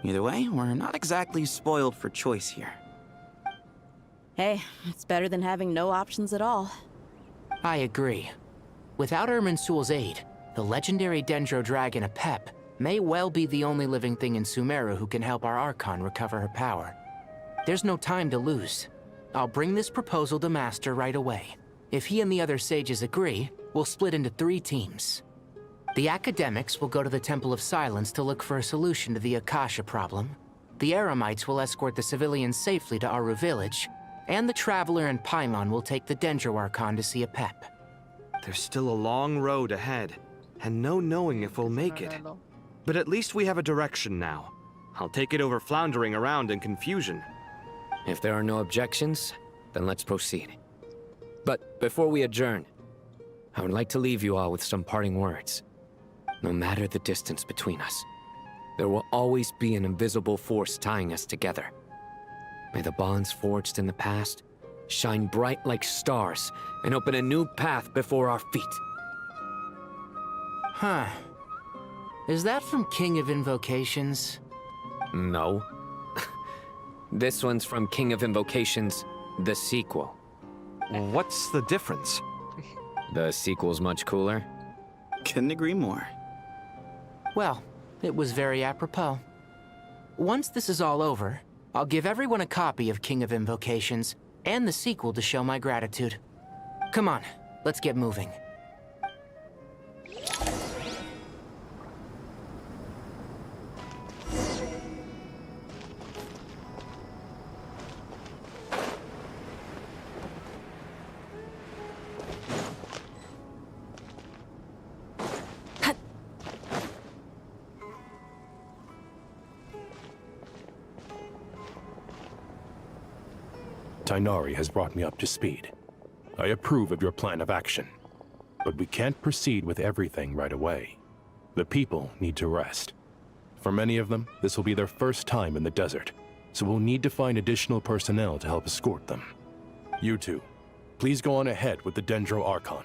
[SPEAKER 13] Either way, we're not exactly spoiled for choice here.
[SPEAKER 9] Hey, it's better than having no options at all.
[SPEAKER 12] I agree. Without Irminsul's aid, the legendary Dendro Dragon Apep may well be the only living thing in Sumeru who can help our Archon recover her power. There's no time to lose. I'll bring this proposal to Master right away. If he and the other sages agree, we'll split into 3 teams. The academics will go to the Temple of Silence to look for a solution to the Akasha problem. The Eremites will escort the civilians safely to Aru village, and the Traveler and Paimon will take the Dendro Archon to see Apep.
[SPEAKER 10] There's still a long road ahead, and no knowing if we'll make it. But at least we have a direction now. I'll take it over floundering around in confusion.
[SPEAKER 19] If there are no objections, then let's proceed. But before we adjourn, I would like to leave you all with some parting words. No matter the distance between us, there will always be an invisible force tying us together. May the bonds forged in the past shine bright like stars and open a new path before our feet.
[SPEAKER 12] Huh. Is that from King of Invocations?
[SPEAKER 19] No. This one's from King of Invocations, the sequel.
[SPEAKER 10] What's the difference?
[SPEAKER 19] The sequel's much cooler.
[SPEAKER 13] Couldn't agree more.
[SPEAKER 12] Well, it was very apropos. Once this is all over, I'll give everyone a copy of King of Invocations and the sequel to show my gratitude. Come on, let's get moving.
[SPEAKER 21] Tighnari has brought me up to speed. I approve of your plan of action. But we can't proceed with everything right away. The people need to rest. For many of them, this will be their first time in the desert, so we'll need to find additional personnel to help escort them. You two, please go on ahead with the Dendro Archon.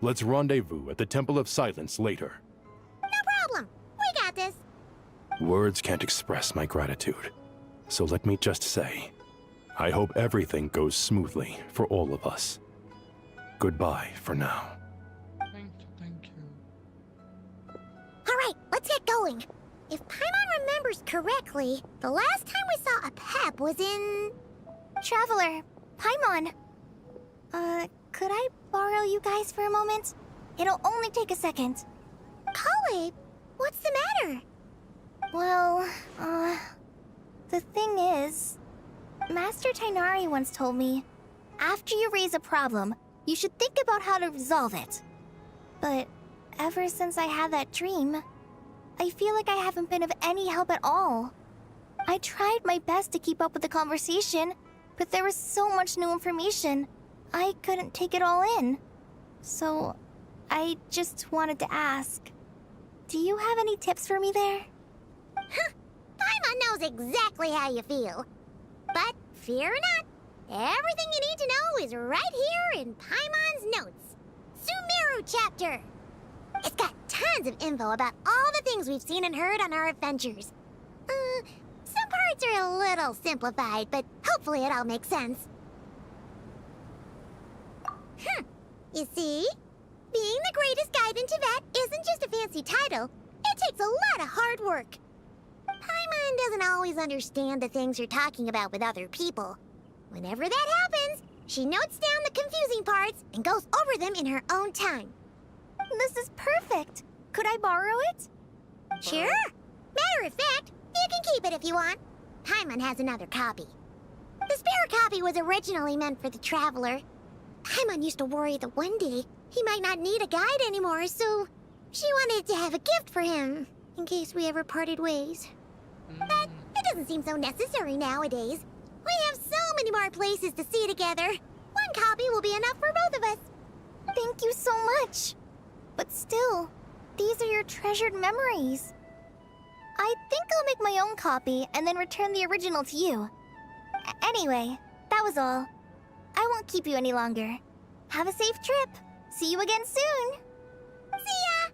[SPEAKER 21] Let's rendezvous at the Temple of Silence later.
[SPEAKER 17] No problem. We got this.
[SPEAKER 21] Words can't express my gratitude. So let me just say, I hope everything goes smoothly for all of us. Goodbye for now.
[SPEAKER 11] Thank you.
[SPEAKER 17] All right, let's get going. If Paimon remembers correctly, the last time we saw a Pep was in...
[SPEAKER 4] Traveler, Paimon. Could I borrow you guys for a moment? It'll only take a second.
[SPEAKER 17] Krai, what's the matter?
[SPEAKER 4] Well, the thing is, Master Tighnari once told me, after you raise a problem, you should think about how to resolve it. But ever since I had that dream, I feel like I haven't been of any help at all. I tried my best to keep up with the conversation, but there was so much new information, I couldn't take it all in. So, I just wanted to ask, do you have any tips for me there?
[SPEAKER 17] Huh, Paimon knows exactly how you feel. But fear not, everything you need to know is right here in Paimon's notes. Sumeru chapter. It's got tons of info about all the things we've seen and heard on our adventures. Some parts are a little simplified, but hopefully it all makes sense. You see? Being the greatest guide in Tibet isn't just a fancy title. It takes a lot of hard work. Paimon doesn't always understand the things you're talking about with other people. Whenever that happens, she notes down the confusing parts and goes over them in her own time.
[SPEAKER 4] This is perfect. Could I borrow it?
[SPEAKER 17] Sure. Matter of fact, you can keep it if you want. Paimon has another copy. The spare copy was originally meant for the Traveler. Paimon used to worry that one day he might not need a guide anymore, so she wanted to have a gift for him, in case we ever parted ways. But it doesn't seem so necessary nowadays. We have so many more places to see together. One copy will be enough for both of us.
[SPEAKER 4] Thank you so much. But still, these are your treasured memories. I think I'll make my own copy and then return the original to you. Anyway, that was all. I won't keep you any longer. Have a safe trip. See you again soon.
[SPEAKER 17] See ya!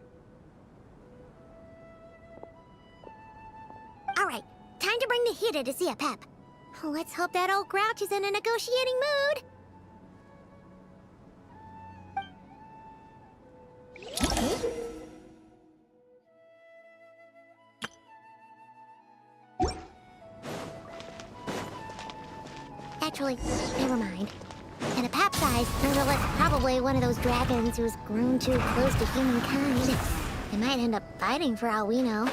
[SPEAKER 17] All right, time to bring the Hida to see a Pep. Let's hope that old grouch is in a negotiating mood. Actually, never mind. At a Pep size, Nurgle is probably one of those dragons who's grown too close to humankind. They might end up fighting for all we know.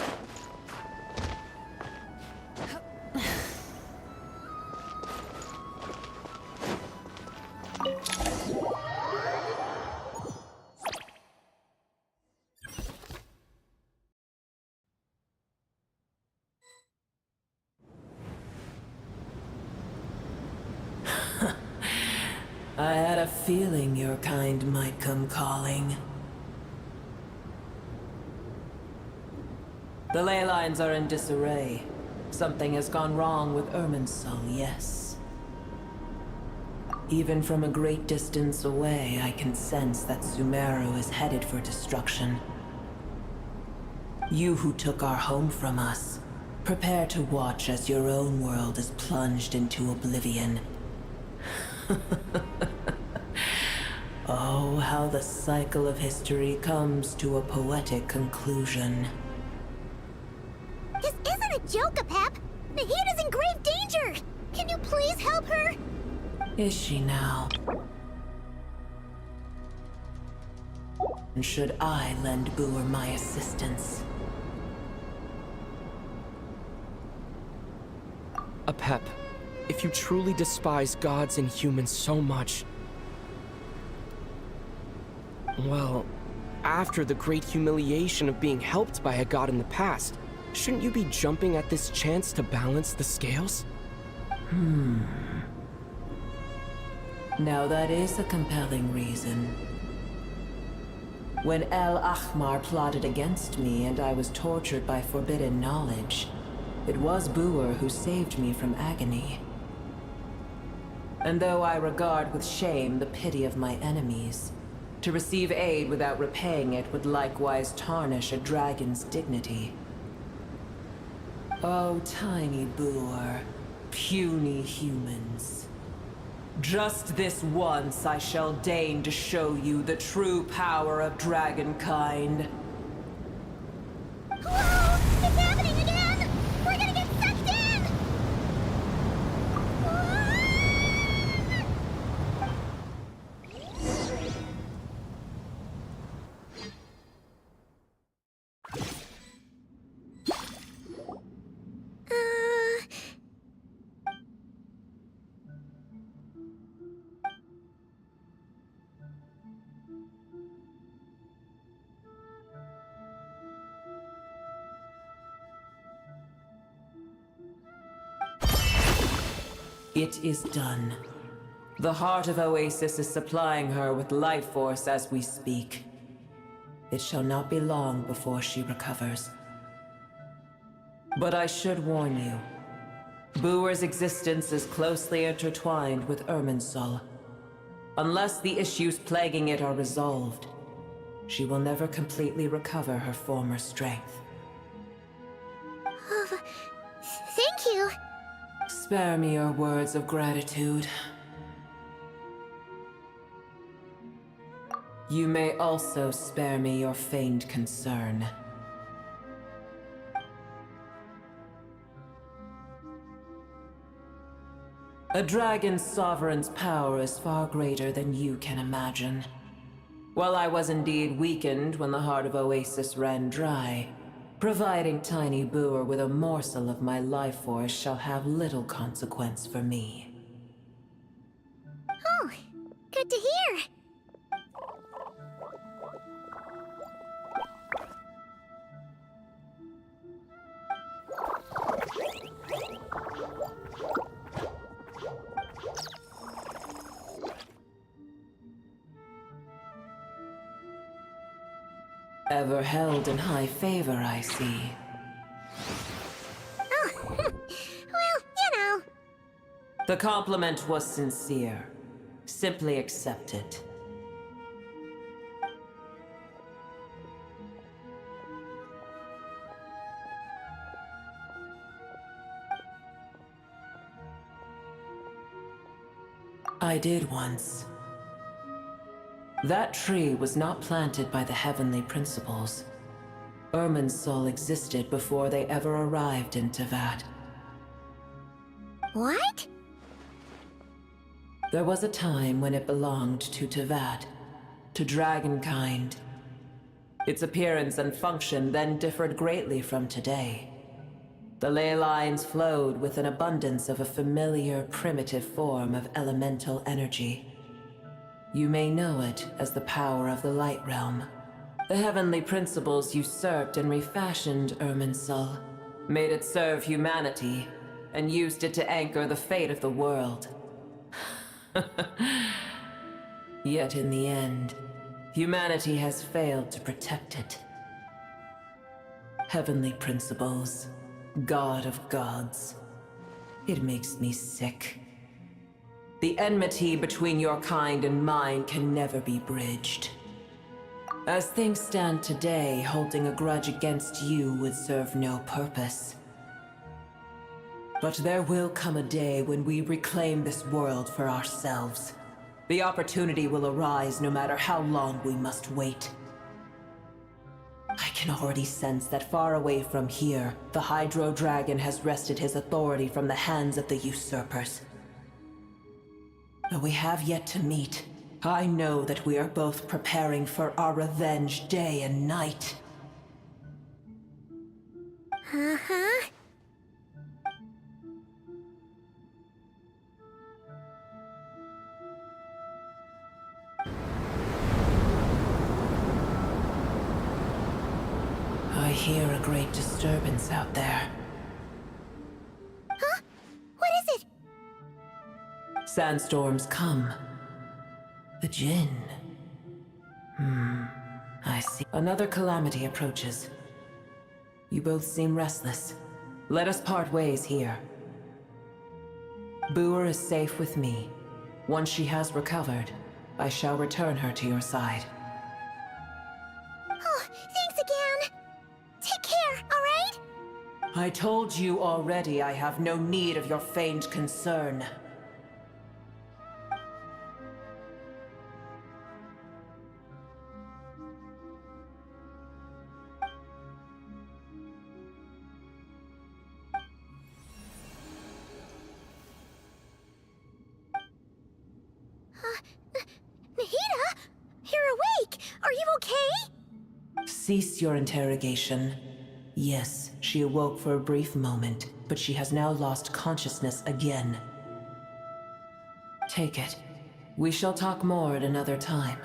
[SPEAKER 14] I had a feeling your kind might come calling. The ley lines are in disarray. Something has gone wrong with Irminsul, yes. Even from a great distance away, I can sense that Sumeru is headed for destruction. You who took our home from us, prepare to watch as your own world is plunged into oblivion. Oh, how the cycle of history comes to a poetic conclusion.
[SPEAKER 17] joke, Pep. Nahida's in grave danger. Can you please help her?
[SPEAKER 14] Is she now? And should I lend Booer my assistance?
[SPEAKER 2] Apep, if you truly despise gods and humans so much, well, after the great humiliation of being helped by a god in the past, shouldn't you be jumping at this chance to balance the scales?
[SPEAKER 14] Now that is a compelling reason. When El Ahmar plotted against me and I was tortured by forbidden knowledge, it was Booer who saved me from agony. And though I regard with shame the pity of my enemies, to receive aid without repaying it would likewise tarnish a dragon's dignity. Oh, tiny Booer, puny humans. Just this once I shall deign to show you the true power of dragonkind.
[SPEAKER 17] Whoa! It's happening again! We're gonna get sucked in!
[SPEAKER 14] It is done. The heart of Oasis is supplying her with life force as we speak. It shall not be long before she recovers. But I should warn you. Booer's existence is closely intertwined with Irminsul. Unless the issues plaguing it are resolved, she will never completely recover her former strength.
[SPEAKER 17] Thank you.
[SPEAKER 14] Spare me your words of gratitude. You may also spare me your feigned concern. A dragon's sovereign's power is far greater than you can imagine. While I was indeed weakened when the heart of Oasis ran dry, providing tiny Booer with a morsel of my life force shall have little consequence for me.
[SPEAKER 17] Oh, good to hear.
[SPEAKER 14] Ever held in high favor, I see.
[SPEAKER 17] Oh, well, you know.
[SPEAKER 14] The compliment was sincere. Simply accept it. I did once. That tree was not planted by the heavenly principles. Irminsul existed before they ever arrived in Tevat.
[SPEAKER 17] What?
[SPEAKER 14] There was a time when it belonged to Tevat, to dragonkind. Its appearance and function then differed greatly from today. The ley lines flowed with an abundance of a familiar, primitive form of elemental energy. You may know it as the power of the Light Realm. The heavenly principles usurped and refashioned Irminsul, made it serve humanity, and used it to anchor the fate of the world. Yet in the end, humanity has failed to protect it. Heavenly principles, God of gods. It makes me sick. The enmity between your kind and mine can never be bridged. As things stand today, holding a grudge against you would serve no purpose. But there will come a day when we reclaim this world for ourselves. The opportunity will arise no matter how long we must wait. I can already sense that far away from here, the Hydro Dragon has wrested his authority from the hands of the usurpers. Though we have yet to meet, I know that we are both preparing for our revenge day and night.
[SPEAKER 17] Uh-huh.
[SPEAKER 14] I hear a great disturbance out there.
[SPEAKER 17] Huh? What is it?
[SPEAKER 14] Sandstorms come. The Jinn. I see. Another calamity approaches. You both seem restless. Let us part ways here. Boer is safe with me. Once she has recovered, I shall return her to your side.
[SPEAKER 17] Oh, thanks again. Take care, alright?
[SPEAKER 14] I told you already I have no need of your feigned concern.
[SPEAKER 17] Nahida? You're awake! Are you okay?
[SPEAKER 14] Cease your interrogation. Yes, she awoke for a brief moment, but she has now lost consciousness again. Take it. We shall talk more at another time.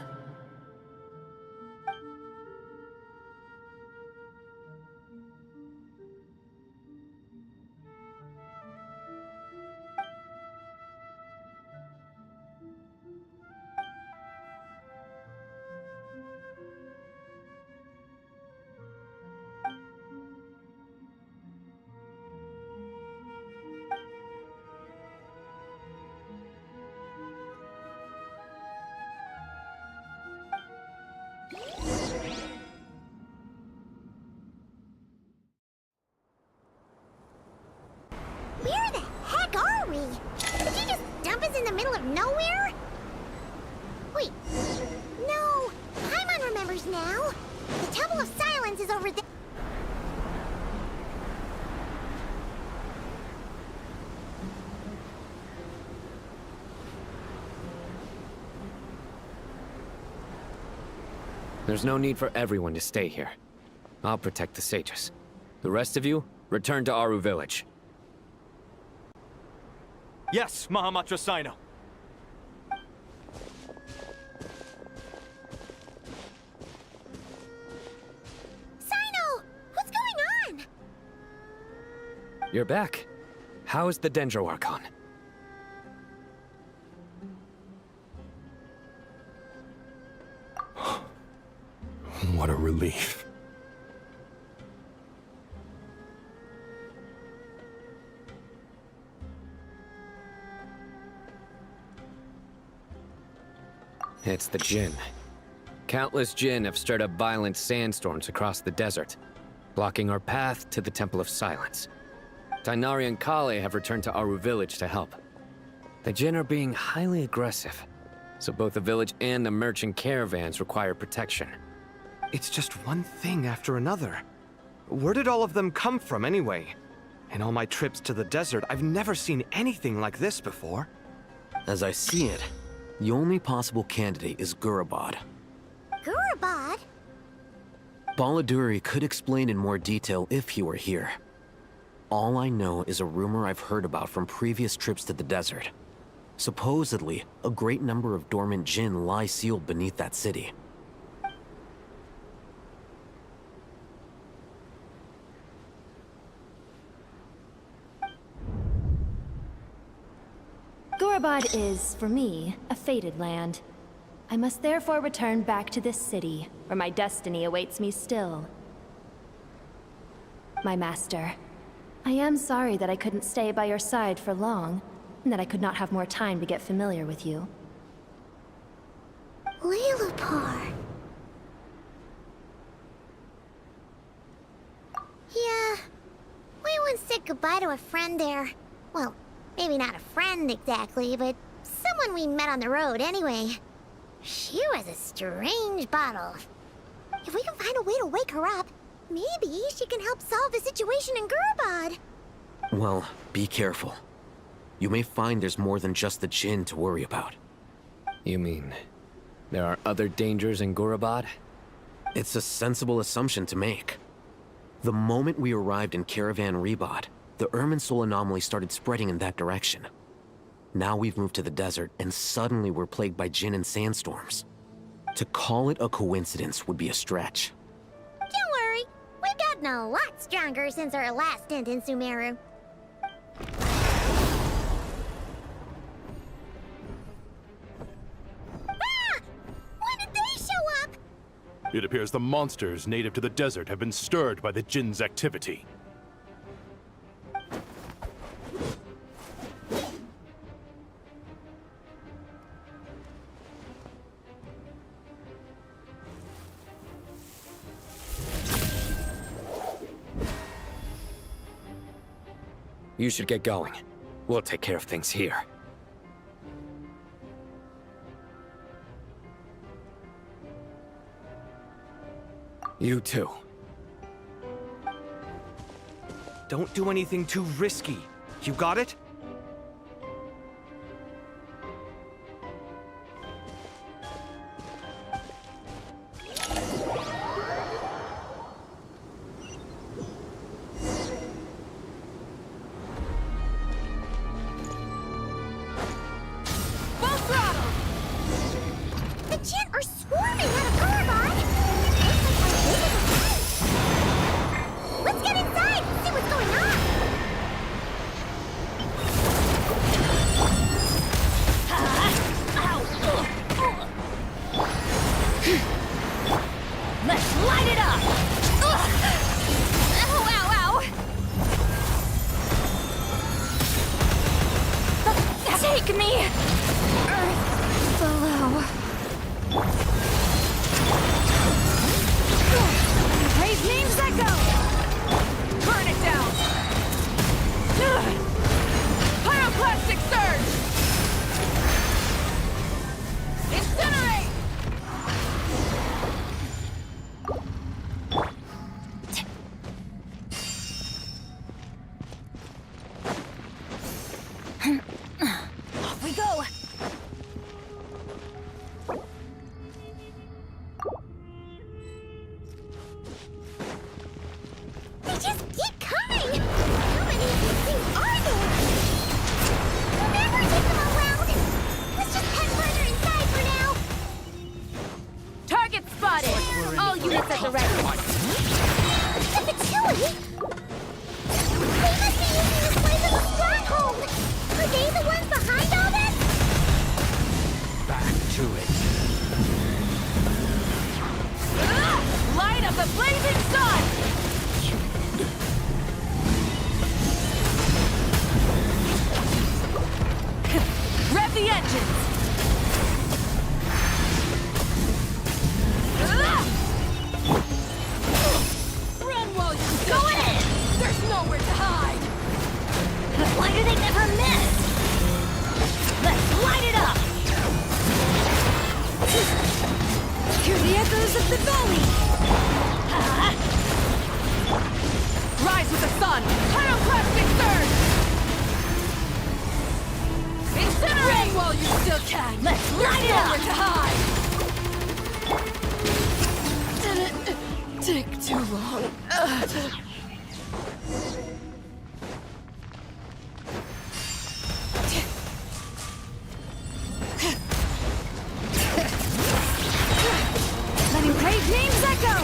[SPEAKER 17] Where the heck are we? Did you just dump us in the middle of nowhere? Wait. No. Paimon remembers now. The Temple of Silence is over there.
[SPEAKER 19] There's no need for everyone to stay here. I'll protect the sages. The rest of you, return to Aru village.
[SPEAKER 18] Yes, Mahamatra Sino.
[SPEAKER 17] Sino! What's going on?
[SPEAKER 19] You're back. How's the Dendro Archon?
[SPEAKER 21] What a relief.
[SPEAKER 19] It's the Jinn. Countless Jinn have stirred up violent sandstorms across the desert, blocking our path to the Temple of Silence. Tighnari and Krai have returned to Aru village to help. The Jinn are being highly aggressive, so both the village and the merchant caravans require protection.
[SPEAKER 10] It's just one thing after another. Where did all of them come from anyway? In all my trips to the desert, I've never seen anything like this before.
[SPEAKER 8] As I see it, the only possible candidate is Gurabad.
[SPEAKER 17] Gurabad?
[SPEAKER 8] Baladuri could explain in more detail if he were here. All I know is a rumor I've heard about from previous trips to the desert. Supposedly, a great number of dormant Jinn lie sealed beneath that city.
[SPEAKER 1] Gurabad is, for me, a fated land. I must therefore return back to this city, where my destiny awaits me still. My master, I am sorry that I couldn't stay by your side for long, and that I could not have more time to get familiar with you.
[SPEAKER 17] Lilipar. Yeah, we once said goodbye to a friend there. Well, maybe not a friend exactly, but someone we met on the road anyway. She was a strange bottle. If we can find a way to wake her up, maybe she can help solve the situation in Gurabad.
[SPEAKER 8] Well, be careful. You may find there's more than just the Jinn to worry about.
[SPEAKER 19] You mean, there are other dangers in Gurabad?
[SPEAKER 8] It's a sensible assumption to make. The moment we arrived in Caravan Rebad, the Irminsul anomaly started spreading in that direction. Now we've moved to the desert, and suddenly we're plagued by Jinn and sandstorms. To call it a coincidence would be a stretch.
[SPEAKER 17] Don't worry, we've gotten a lot stronger since our last stint in Sumeru. Ah! When did they show up?
[SPEAKER 21] It appears the monsters native to the desert have been stirred by the Jinn's activity.
[SPEAKER 19] You should get going. We'll take care of things here. You too.
[SPEAKER 10] Don't do anything too risky. You got it?
[SPEAKER 17] The Jinn are swarming out of Gurabad! Let's get inside and see what's going on!
[SPEAKER 1] Let's light it up! Ugh. Ow, ow, ow! Take me! Earth below. Praise names that go! Burn it down! Pyroclastic surge! Incinerate! Off we go!
[SPEAKER 17] They just keep coming! How many of these things are there? We'll never take them all out! Let's just head further inside for now!
[SPEAKER 1] Target spotted! All units at the ready!
[SPEAKER 17] The Fatui! They must be using this place as a stronghold! Are they the ones behind all this?
[SPEAKER 10] Back to it.
[SPEAKER 1] Light of the blazing sun! Rev the engines! Run while you still can! There's nowhere to hide! Why do they never miss? Let's light it up! Hear the echoes of the valley! Rise with the sun! Pyroclastic surge! Incinerate! Run while you still can! Let's light it up! To hide! Did it take too long? Letting praise names echo!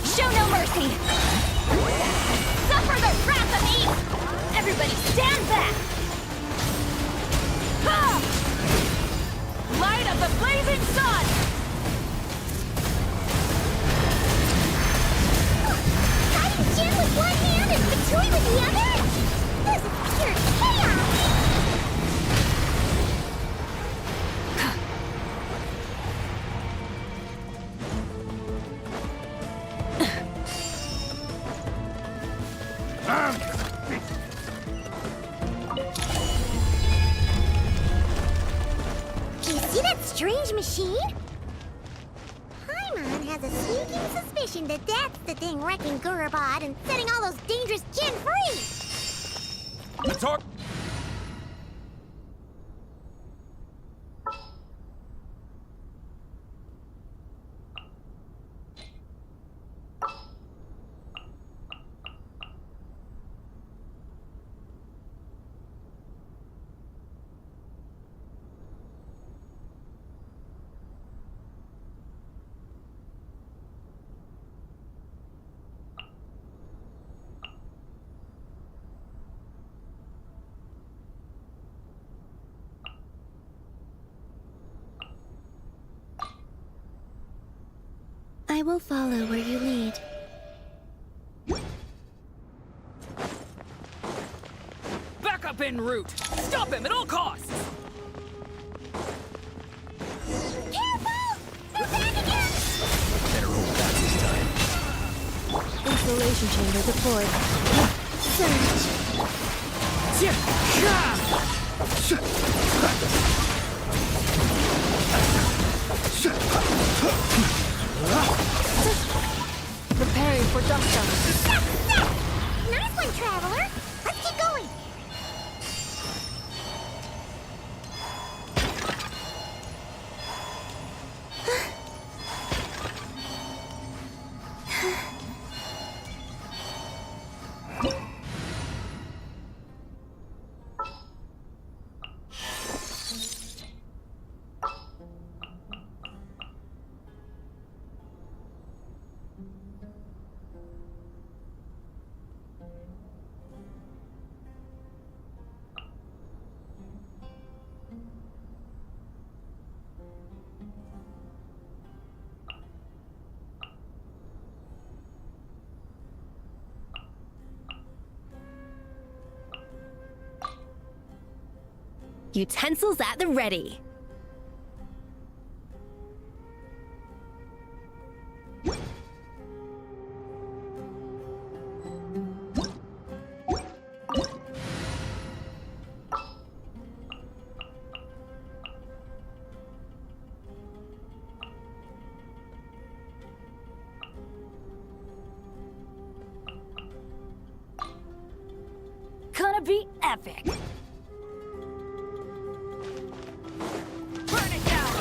[SPEAKER 1] Show no mercy! Suffer the wrath of Eve! Everybody stand back! Ha! Light of the blazing sun!
[SPEAKER 17] Fighting Jinn with one hand and Fatui with the other? This is pure chaos! Do you see that strange machine? Paimon has a sneaking suspicion that that's the thing wrecking Gurabad and setting all those dangerous Jinn free!
[SPEAKER 10] Talk!
[SPEAKER 17] I will follow where you lead.
[SPEAKER 1] Back up en route! Stop him at all costs!
[SPEAKER 17] Careful! They're back again!
[SPEAKER 13] Better hold back this time.
[SPEAKER 17] Insulation chamber deployed.
[SPEAKER 1] Preparing for dump zone.
[SPEAKER 17] Nice one, Traveler! Let's keep going!
[SPEAKER 1] Utensils at the ready. Gonna be epic. Burn it down.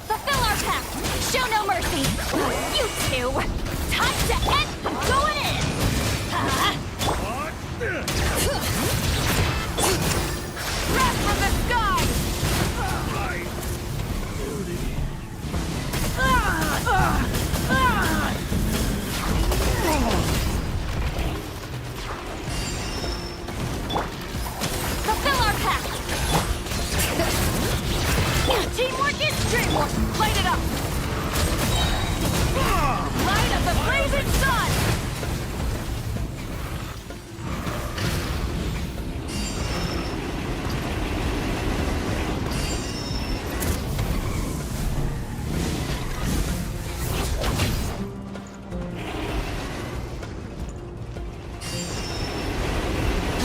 [SPEAKER 1] Fulfill our pact. Show no mercy. You two. Time to end. Going in. Wrath from the sky. Fulfill our pact! Teamwork is dreamwork! Light it up! Light of the blazing sun!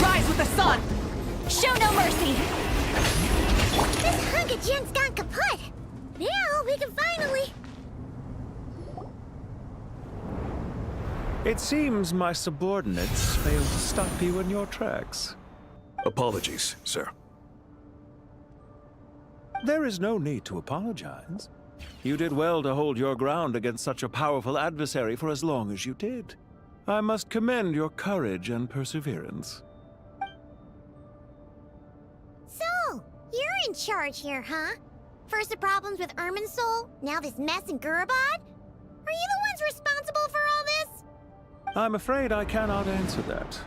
[SPEAKER 1] Rise with the sun! Show no mercy!
[SPEAKER 17] This hunk of Jin's gone kaput! Now we can finally...
[SPEAKER 6] It seems my subordinates failed to stop you in your tracks.
[SPEAKER 20] Apologies, sir.
[SPEAKER 6] There is no need to apologize. You did well to hold your ground against such a powerful adversary for as long as you did. I must commend your courage and perseverance.
[SPEAKER 17] So, you're in charge here, huh? First the problems with Irminsul, now this mess in Gurabad? Are you the ones responsible for all this?
[SPEAKER 6] I'm afraid I cannot answer that.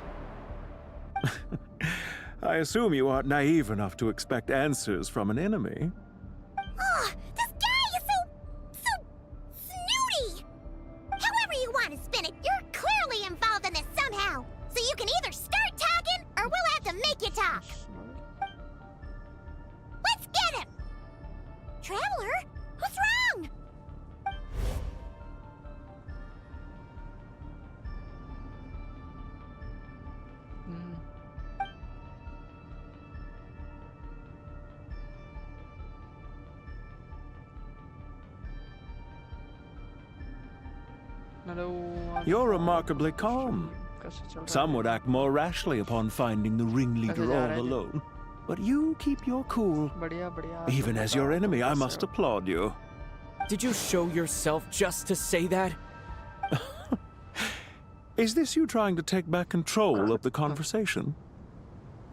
[SPEAKER 6] I assume you aren't naive enough to expect answers from an enemy.
[SPEAKER 17] Oh, this guy is so snooty! However you want to spin it, you're clearly involved in this somehow. So you can either start talking, or we'll have to make you talk. Let's get him! Traveler, what's wrong?
[SPEAKER 6] You're remarkably calm. Some would act more rashly upon finding the ringleader all alone. But you keep your cool. Even as your enemy, I must applaud you.
[SPEAKER 2] Did you show yourself just to say that?
[SPEAKER 6] Is this you trying to take back control of the conversation?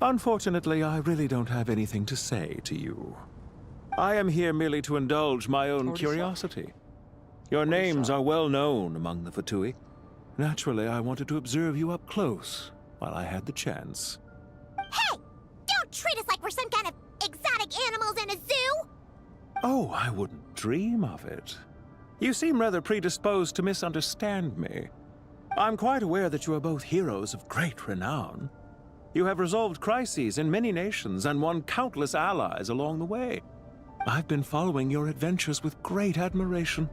[SPEAKER 6] Unfortunately, I really don't have anything to say to you. I am here merely to indulge my own curiosity. Your names are well known among the Fatui. Naturally, I wanted to observe you up close while I had the chance.
[SPEAKER 17] Hey! Don't treat us like we're some kind of exotic animals in a zoo!
[SPEAKER 6] Oh, I wouldn't dream of it. You seem rather predisposed to misunderstand me. I'm quite aware that you are both heroes of great renown. You have resolved crises in many nations and won countless allies along the way. I've been following your adventures with great admiration.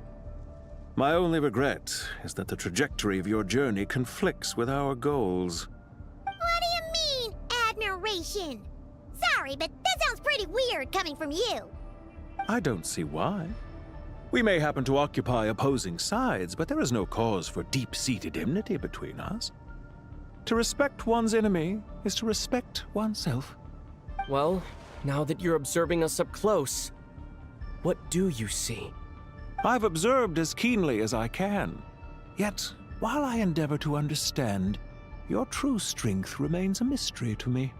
[SPEAKER 6] My only regret is that the trajectory of your journey conflicts with our goals.
[SPEAKER 17] What do you mean, admiration? Sorry, but that sounds pretty weird coming from you.
[SPEAKER 6] I don't see why. We may happen to occupy opposing sides, but there is no cause for deep-seated enmity between us. To respect one's enemy is to respect oneself.
[SPEAKER 2] Well, now that you're observing us up close, what do you see?
[SPEAKER 6] I've observed as keenly as I can. Yet, while I endeavor to understand, your true strength remains a mystery to me.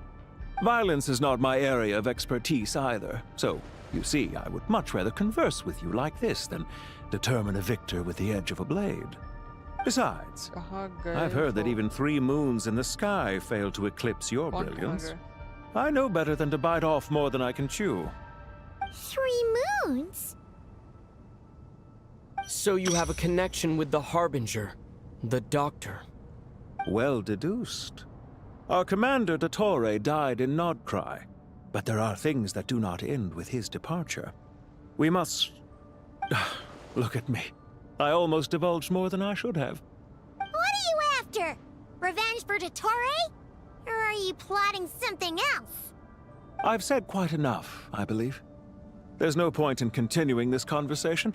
[SPEAKER 6] Violence is not my area of expertise either, so, you see, I would much rather converse with you like this than determine a victor with the edge of a blade. Besides, I've heard that even 3 moons in the sky fail to eclipse your brilliance. I know better than to bite off more than I can chew.
[SPEAKER 17] 3 moons?
[SPEAKER 2] So you have a connection with the Harbinger, the Doctor.
[SPEAKER 6] Well deduced. Our commander, Dottore, died in Krai, but there are things that do not end with his departure. We must... Look at me. I almost divulged more than I should have.
[SPEAKER 17] What are you after? Revenge for Dottore? Or are you plotting something else?
[SPEAKER 6] I've said quite enough, I believe. There's no point in continuing this conversation,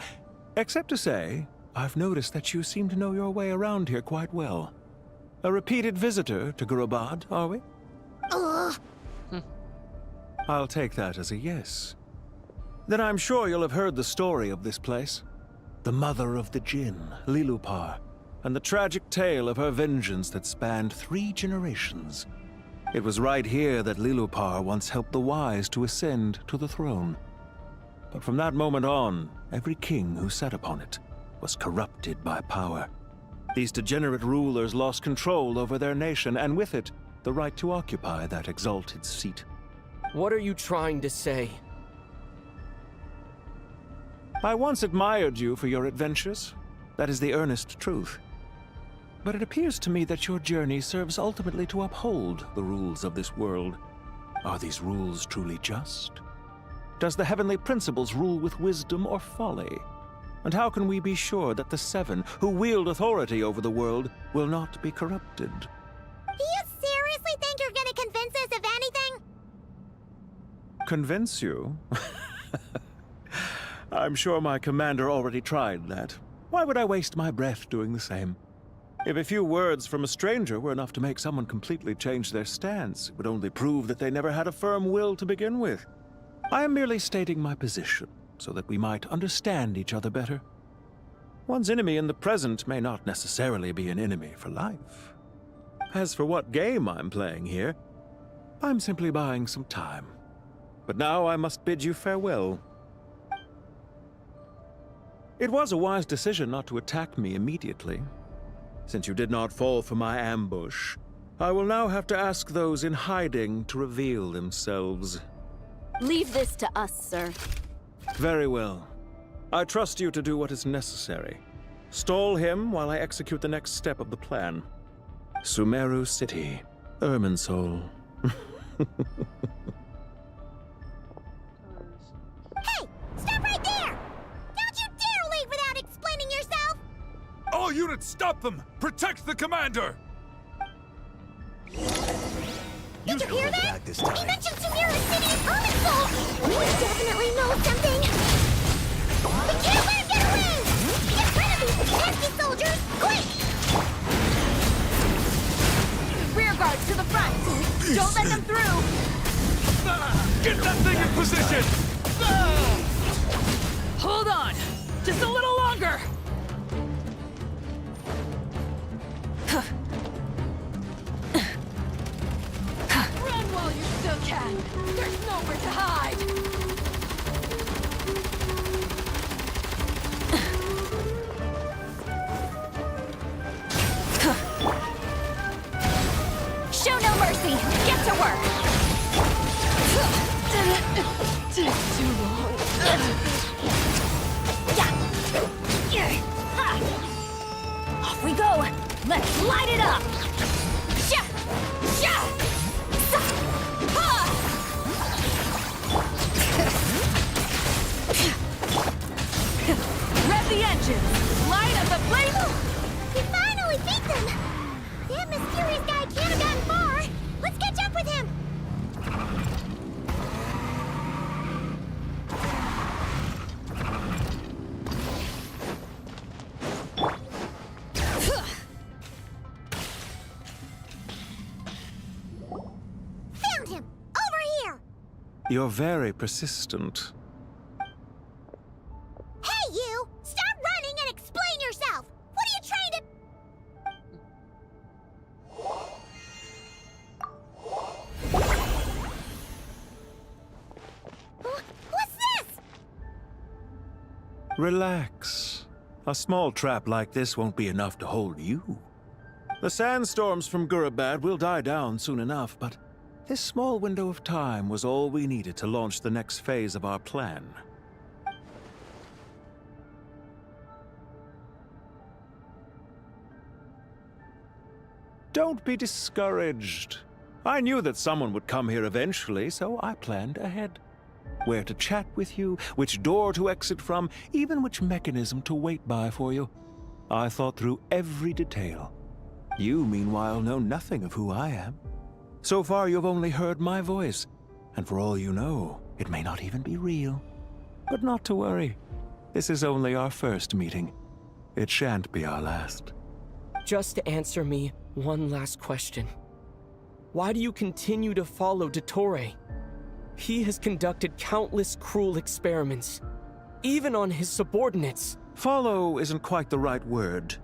[SPEAKER 6] except to say, I've noticed that you seem to know your way around here quite well. A repeated visitor to Gurubad, are we?
[SPEAKER 17] Ugh.
[SPEAKER 6] I'll take that as a yes. Then I'm sure you'll have heard the story of this place. The mother of the Jinn, Lilupar, and the tragic tale of her vengeance that spanned 3 generations. It was right here that Lilupar once helped the wise to ascend to the throne. But from that moment on, every king who sat upon it was corrupted by power. These degenerate rulers lost control over their nation, and with it, the right to occupy that exalted seat.
[SPEAKER 2] What are you trying to say?
[SPEAKER 6] I once admired you for your adventures. That is the earnest truth. But it appears to me that your journey serves ultimately to uphold the rules of this world. Are these rules truly just? Does the heavenly principles rule with wisdom or folly? And how can we be sure that the 7 who wield authority over the world will not be corrupted?
[SPEAKER 17] Do you seriously think you're gonna convince us of anything?
[SPEAKER 6] Convince you? I'm sure my commander already tried that. Why would I waste my breath doing the same? If a few words from a stranger were enough to make someone completely change their stance, it would only prove that they never had a firm will to begin with. I am merely stating my position, so that we might understand each other better. One's enemy in the present may not necessarily be an enemy for life. As for what game I'm playing here, I'm simply buying some time. But now I must bid you farewell. It was a wise decision not to attack me immediately. Since you did not fall for my ambush, I will now have to ask those in hiding to reveal themselves.
[SPEAKER 9] Leave this to us, sir.
[SPEAKER 6] Very well. I trust you to do what is necessary. Stall him while I execute the next step of the plan. Sumeru City, Irminsul.
[SPEAKER 17] Hey! Stop right there! Don't you dare leave without explaining yourself!
[SPEAKER 5] All units, stop them! Protect the commander!
[SPEAKER 17] Did you hear that? He mentioned Sumeru City and Irminsul! We definitely know something! We can't let him get away! Get rid of these Pesky soldiers, quick!
[SPEAKER 1] Rear guards to the front! Don't let them through!
[SPEAKER 5] Get that thing in position!
[SPEAKER 1] Hold on! Just a little longer! Run while you still can! There's nowhere to hide!
[SPEAKER 4] Show no mercy! Get to work!
[SPEAKER 1] Takes too long.
[SPEAKER 4] Off we go! Let's light it up! Sha! Sha! Sa! Ha!
[SPEAKER 1] Rev the engine! Light up the flame!
[SPEAKER 17] We finally beat them! That mysterious guy can't have gotten far! Let's catch up with him! Found him! Over here!
[SPEAKER 6] You're very persistent.
[SPEAKER 17] Hey, you! Stop running and explain yourself! What are you trying to... What's this?
[SPEAKER 6] Relax. A small trap like this won't be enough to hold you. The sandstorms from Gurabad will die down soon enough, but this small window of time was all we needed to launch the next phase of our plan. Don't be discouraged. I knew that someone would come here eventually, so I planned ahead. Where to chat with you, which door to exit from, even which mechanism to wait by for you. I thought through every detail. You, meanwhile, know nothing of who I am. So far, you've only heard my voice, and for all you know, it may not even be real. But not to worry. This is only our first meeting. It shan't be our last.
[SPEAKER 2] Just answer me one last question. Why do you continue to follow Dottore? He has conducted countless cruel experiments, even on his subordinates.
[SPEAKER 6] Follow isn't quite the right word.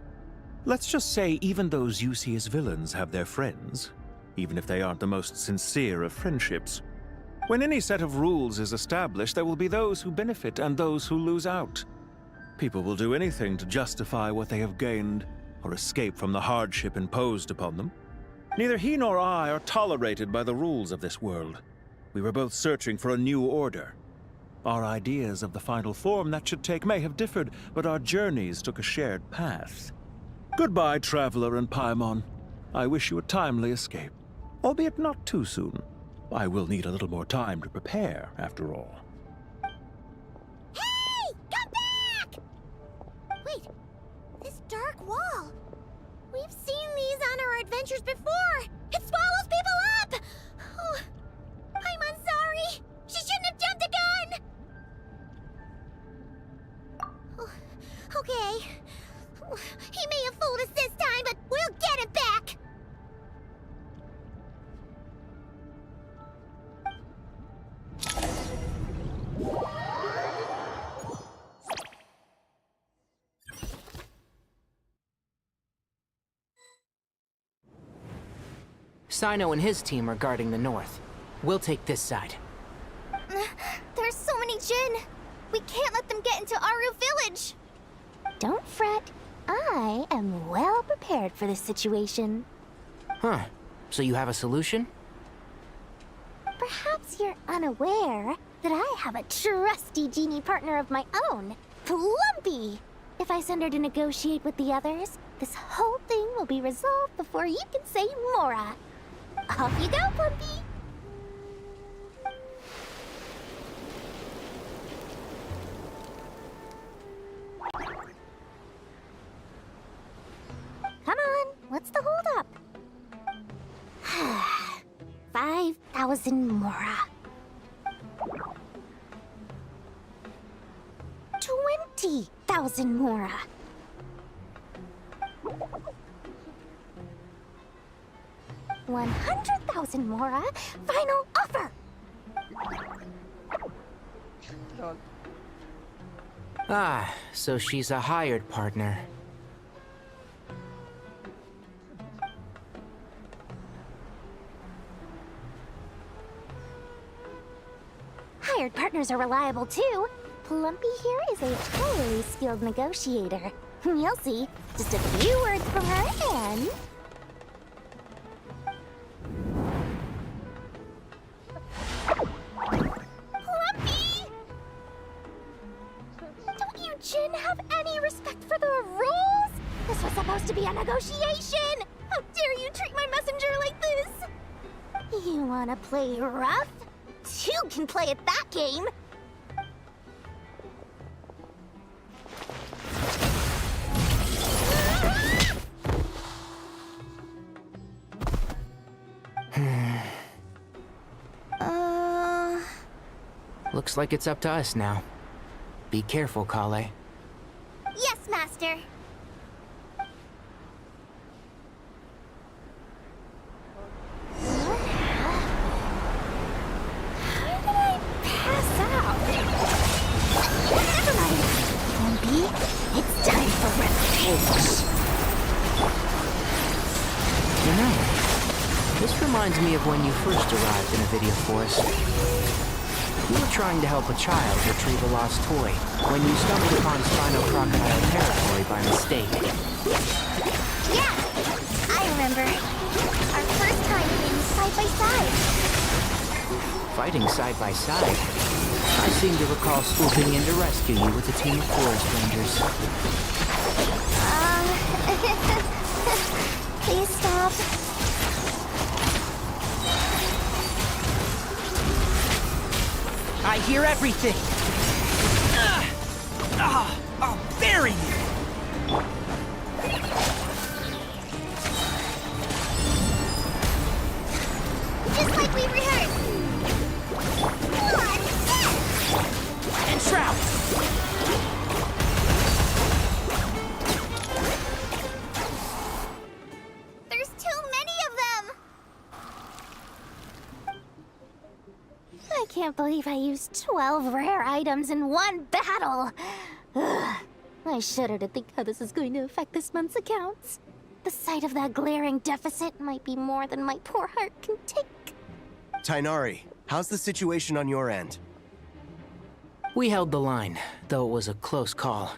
[SPEAKER 6] Let's just say even those you see as villains have their friends, even if they aren't the most sincere of friendships. When any set of rules is established, there will be those who benefit and those who lose out. People will do anything to justify what they have gained, or escape from the hardship imposed upon them. Neither he nor I are tolerated by the rules of this world. We were both searching for a new order. Our ideas of the final form that should take may have differed, but our journeys took a shared path. Goodbye, Traveler and Paimon. I wish you a timely escape, albeit not too soon. I will need a little more time to prepare, after all.
[SPEAKER 17] Hey! Come back! Wait, this dark wall. We've seen these on our adventures before. It swallows people up! Oh, I'm sorry. She shouldn't have jumped the gun! Oh, okay. He may have fooled us this time, but we'll get him back!
[SPEAKER 12] Sino and his team are guarding the north. We'll take this side.
[SPEAKER 17] There's so many Jin. We can't let them get into Aru Village. Don't fret. I am well prepared for this situation.
[SPEAKER 12] Huh. So you have a solution?
[SPEAKER 17] Perhaps you're unaware that I have a trusty genie partner of my own, Plumpy. If I send her to negotiate with the others, this whole thing will be resolved before you can say Mora. Off you go, Plumpy! Come on, what's the holdup? 5,000 Mora. 20,000 Mora. 100,000 Mora. Final offer.
[SPEAKER 12] Ah, so she's a hired partner.
[SPEAKER 17] Hired partners are reliable too. Plumpy here is a highly skilled negotiator. You'll see. Just a few words from her and... Plumpy! Don't you, Jin, have any respect for the rules? This was supposed to be a negotiation! How dare you treat my messenger like this? You wanna play rough? Two can play at that game!
[SPEAKER 12] Looks like it's up to us now. Be careful, Kale.
[SPEAKER 17] Yes, Master. How did I pass out? Never mind. Plumpy, it's time for revenge.
[SPEAKER 12] You know, this reminds me of when you first arrived in Avidia Forest. You were trying to help a child retrieve a lost toy when you stumbled upon Spino Crocodile territory by mistake.
[SPEAKER 17] Yeah, I remember. Our first time being side by side.
[SPEAKER 12] Fighting side by side? I seem to recall swooping in to rescue you with a team of forest rangers.
[SPEAKER 17] Please stop.
[SPEAKER 13] I hear everything! I'll bury you!
[SPEAKER 17] Just like we rehearsed!
[SPEAKER 13] And Shroud!
[SPEAKER 17] There's too many of them! I can't believe I used 12 rare items in one battle! Ugh. I shudder to think how this is going to affect this month's accounts. The sight of that glaring deficit might be more than my poor heart can take.
[SPEAKER 24] Tainari, how's the situation on your end?
[SPEAKER 12] We held the line, though it was a close call.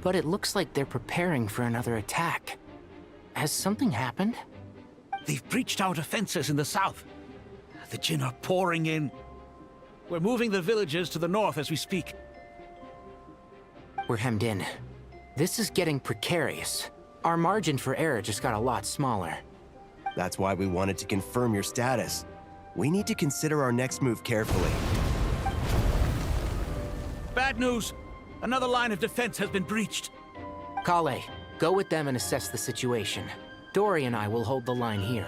[SPEAKER 12] But it looks like they're preparing for another attack. Has something happened?
[SPEAKER 3] They've breached our defenses in the south. The Jin are pouring in. We're moving the villages to the north as we speak.
[SPEAKER 12] We're hemmed in. This is getting precarious. Our margin for error just got a lot smaller.
[SPEAKER 24] That's why we wanted to confirm your status. We need to consider our next move carefully.
[SPEAKER 3] Bad news! Another line of defense has been breached.
[SPEAKER 12] Kale, go with them and assess the situation. Dory and I will hold the line here.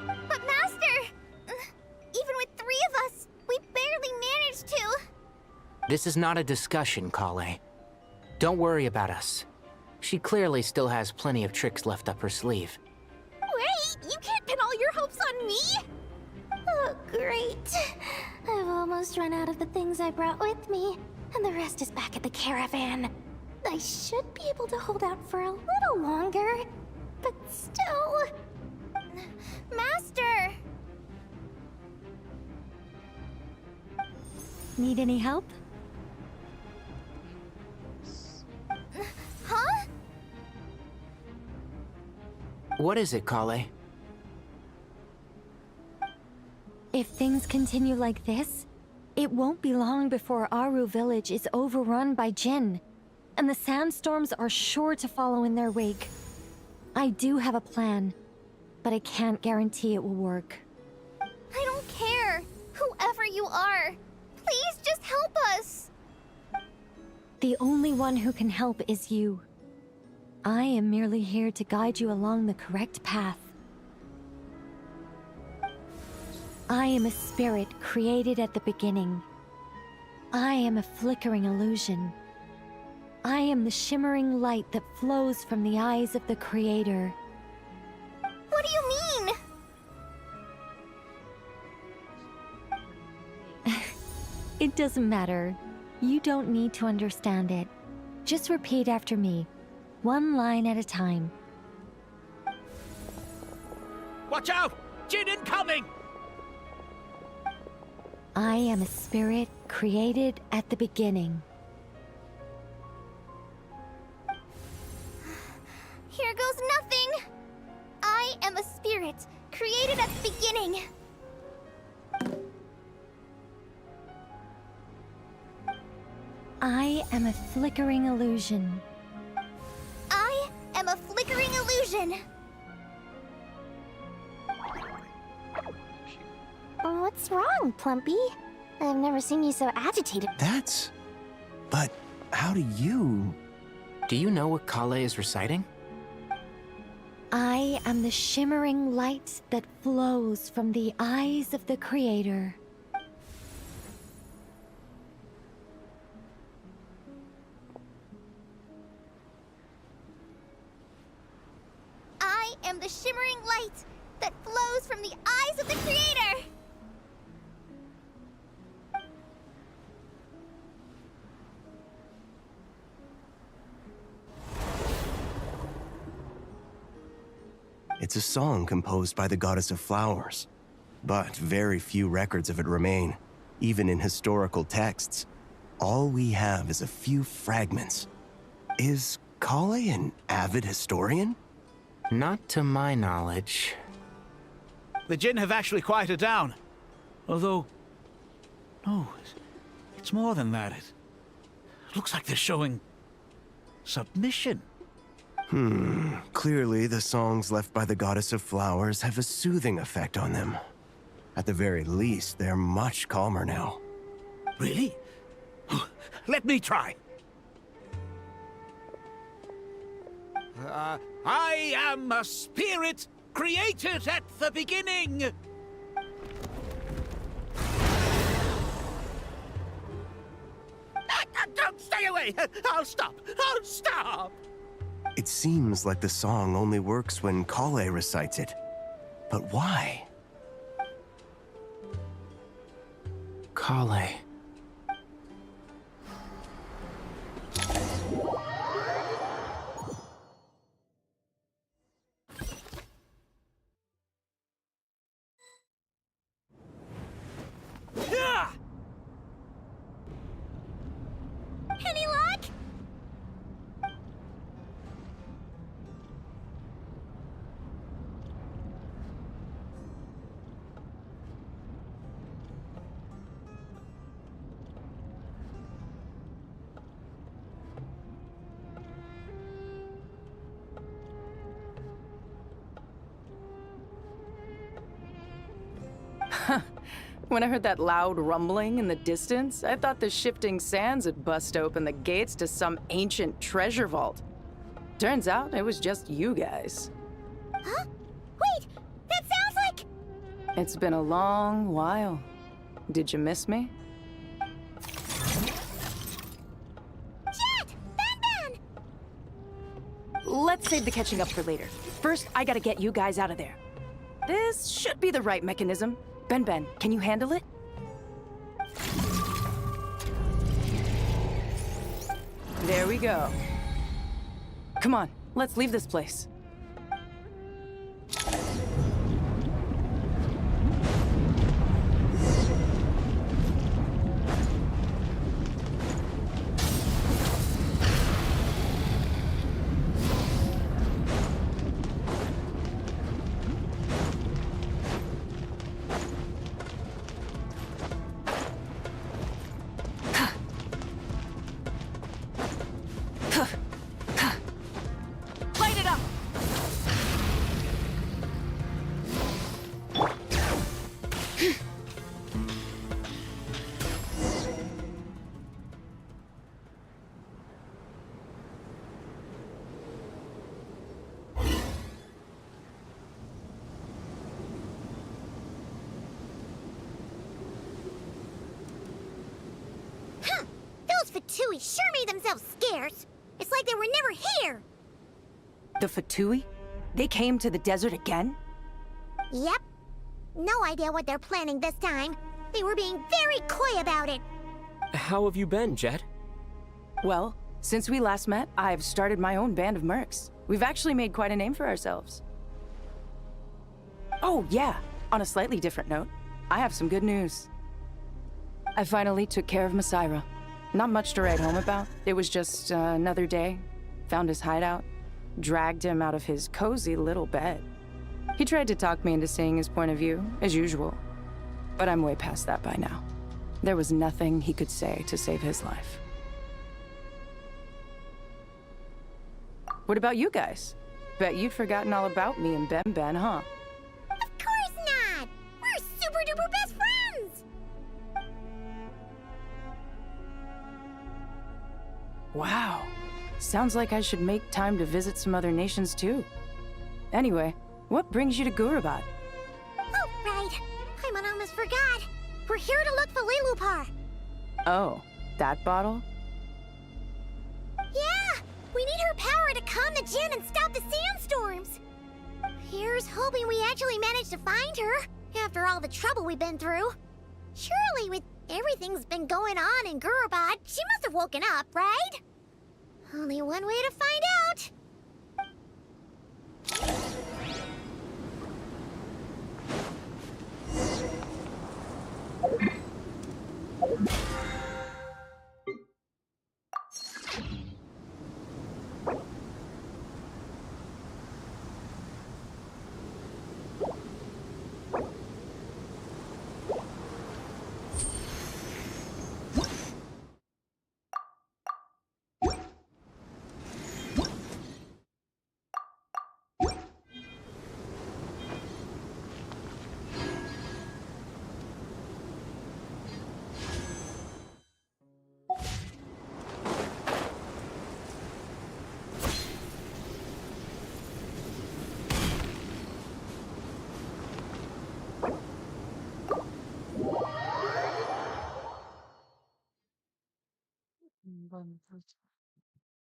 [SPEAKER 17] But Master! Even with 3 of us, we barely managed to.
[SPEAKER 12] This is not a discussion, Kale. Don't worry about us. She clearly still has plenty of tricks left up her sleeve.
[SPEAKER 17] Wait, you can't pin all your hopes on me? Oh, great. I've almost run out of the things I brought with me, and the rest is back at the caravan. I should be able to hold out for a little longer, but still... Master!
[SPEAKER 1] Need any help?
[SPEAKER 17] Huh?
[SPEAKER 12] What is it, Kale?
[SPEAKER 1] If things continue like this, it won't be long before Aru village is overrun by Jin, and the sandstorms are sure to follow in their wake. I do have a plan, but I can't guarantee it will work.
[SPEAKER 17] I don't care. Whoever you are, please just help us.
[SPEAKER 1] The only one who can help is you. I am merely here to guide you along the correct path. I am a spirit created at the beginning. I am a flickering illusion. I am the shimmering light that flows from the eyes of the Creator.
[SPEAKER 17] What do you mean?
[SPEAKER 1] It doesn't matter. You don't need to understand it. Just repeat after me, one line at a time.
[SPEAKER 3] Watch out! Jin incoming!
[SPEAKER 1] I am a spirit created at the beginning.
[SPEAKER 4] Here goes nothing! I am a spirit, created at the beginning.
[SPEAKER 1] I am a flickering illusion.
[SPEAKER 4] I am a flickering illusion.
[SPEAKER 17] What's wrong, Plumpy? I've never seen you so agitated.
[SPEAKER 24] But how do you...
[SPEAKER 12] Do you know what Kale is reciting?
[SPEAKER 1] I am the shimmering light that flows from the eyes of the Creator.
[SPEAKER 4] I am the shimmering light that flows from the eyes of the Creator.
[SPEAKER 24] It's a song composed by the goddess of flowers, but very few records of it remain, even in historical texts. All we have is a few fragments. Is Kale an avid historian?
[SPEAKER 12] Not to my knowledge.
[SPEAKER 3] The Jin have actually quieted down. Although... no, it's more than that. It looks like they're showing... submission.
[SPEAKER 24] Clearly the songs left by the goddess of flowers have a soothing effect on them. At the very least, they're much calmer now.
[SPEAKER 3] Really? Let me try. I am a spirit created at the beginning. Don't stay away! I'll stop! I'll stop!
[SPEAKER 24] It seems like the song only works when Kale recites it. But why?
[SPEAKER 12] Kale.
[SPEAKER 4] Any luck?
[SPEAKER 7] When I heard that loud rumbling in the distance, I thought the shifting sands had bust open the gates to some ancient treasure vault. Turns out it was just you guys.
[SPEAKER 17] Huh? Wait! That sounds like...
[SPEAKER 7] It's been a long while. Did you miss me?
[SPEAKER 17] Jet! Ben!
[SPEAKER 7] Let's save the catching up for later. First, I gotta get you guys out of there. This should be the right mechanism. Ben, can you handle it? There we go. Come on, let's leave this place. Light it up!
[SPEAKER 17] Huh! Those Fatui sure made themselves scarce. It's like they were never here.
[SPEAKER 7] The Fatui? They came to the desert again?
[SPEAKER 17] Yep. No idea what they're planning this time. They were being very coy about it.
[SPEAKER 2] How have you been, Jet?
[SPEAKER 7] Well, since we last met, I've started my own band of mercs. We've actually made quite a name for ourselves. Oh, yeah. On a slightly different note, I have some good news. I finally took care of Masaira. Not much to write home about. It was just another day. Found his hideout. Dragged him out of his cozy little bed. He tried to talk me into seeing his point of view, as usual. But I'm way past that by now. There was nothing he could say to save his life. What about you guys? Bet you'd forgotten all about me and Ben, huh?
[SPEAKER 17] Of course not! We're super duper best friends!
[SPEAKER 7] Wow. Sounds like I should make time to visit some other nations too. Anyway, what brings you to Gurabad?
[SPEAKER 17] Oh, right. I almost forgot. We're here to look for Lilupar.
[SPEAKER 7] Oh, that bottle?
[SPEAKER 17] Yeah! We need her power to calm the Jinn and stop the sandstorms. Here's hoping we actually manage to find her, after all the trouble we've been through. Surely, with everything's been going on in Gurabad, she must have woken up, right? Only one way to find out.
[SPEAKER 11] Vâng, thôi.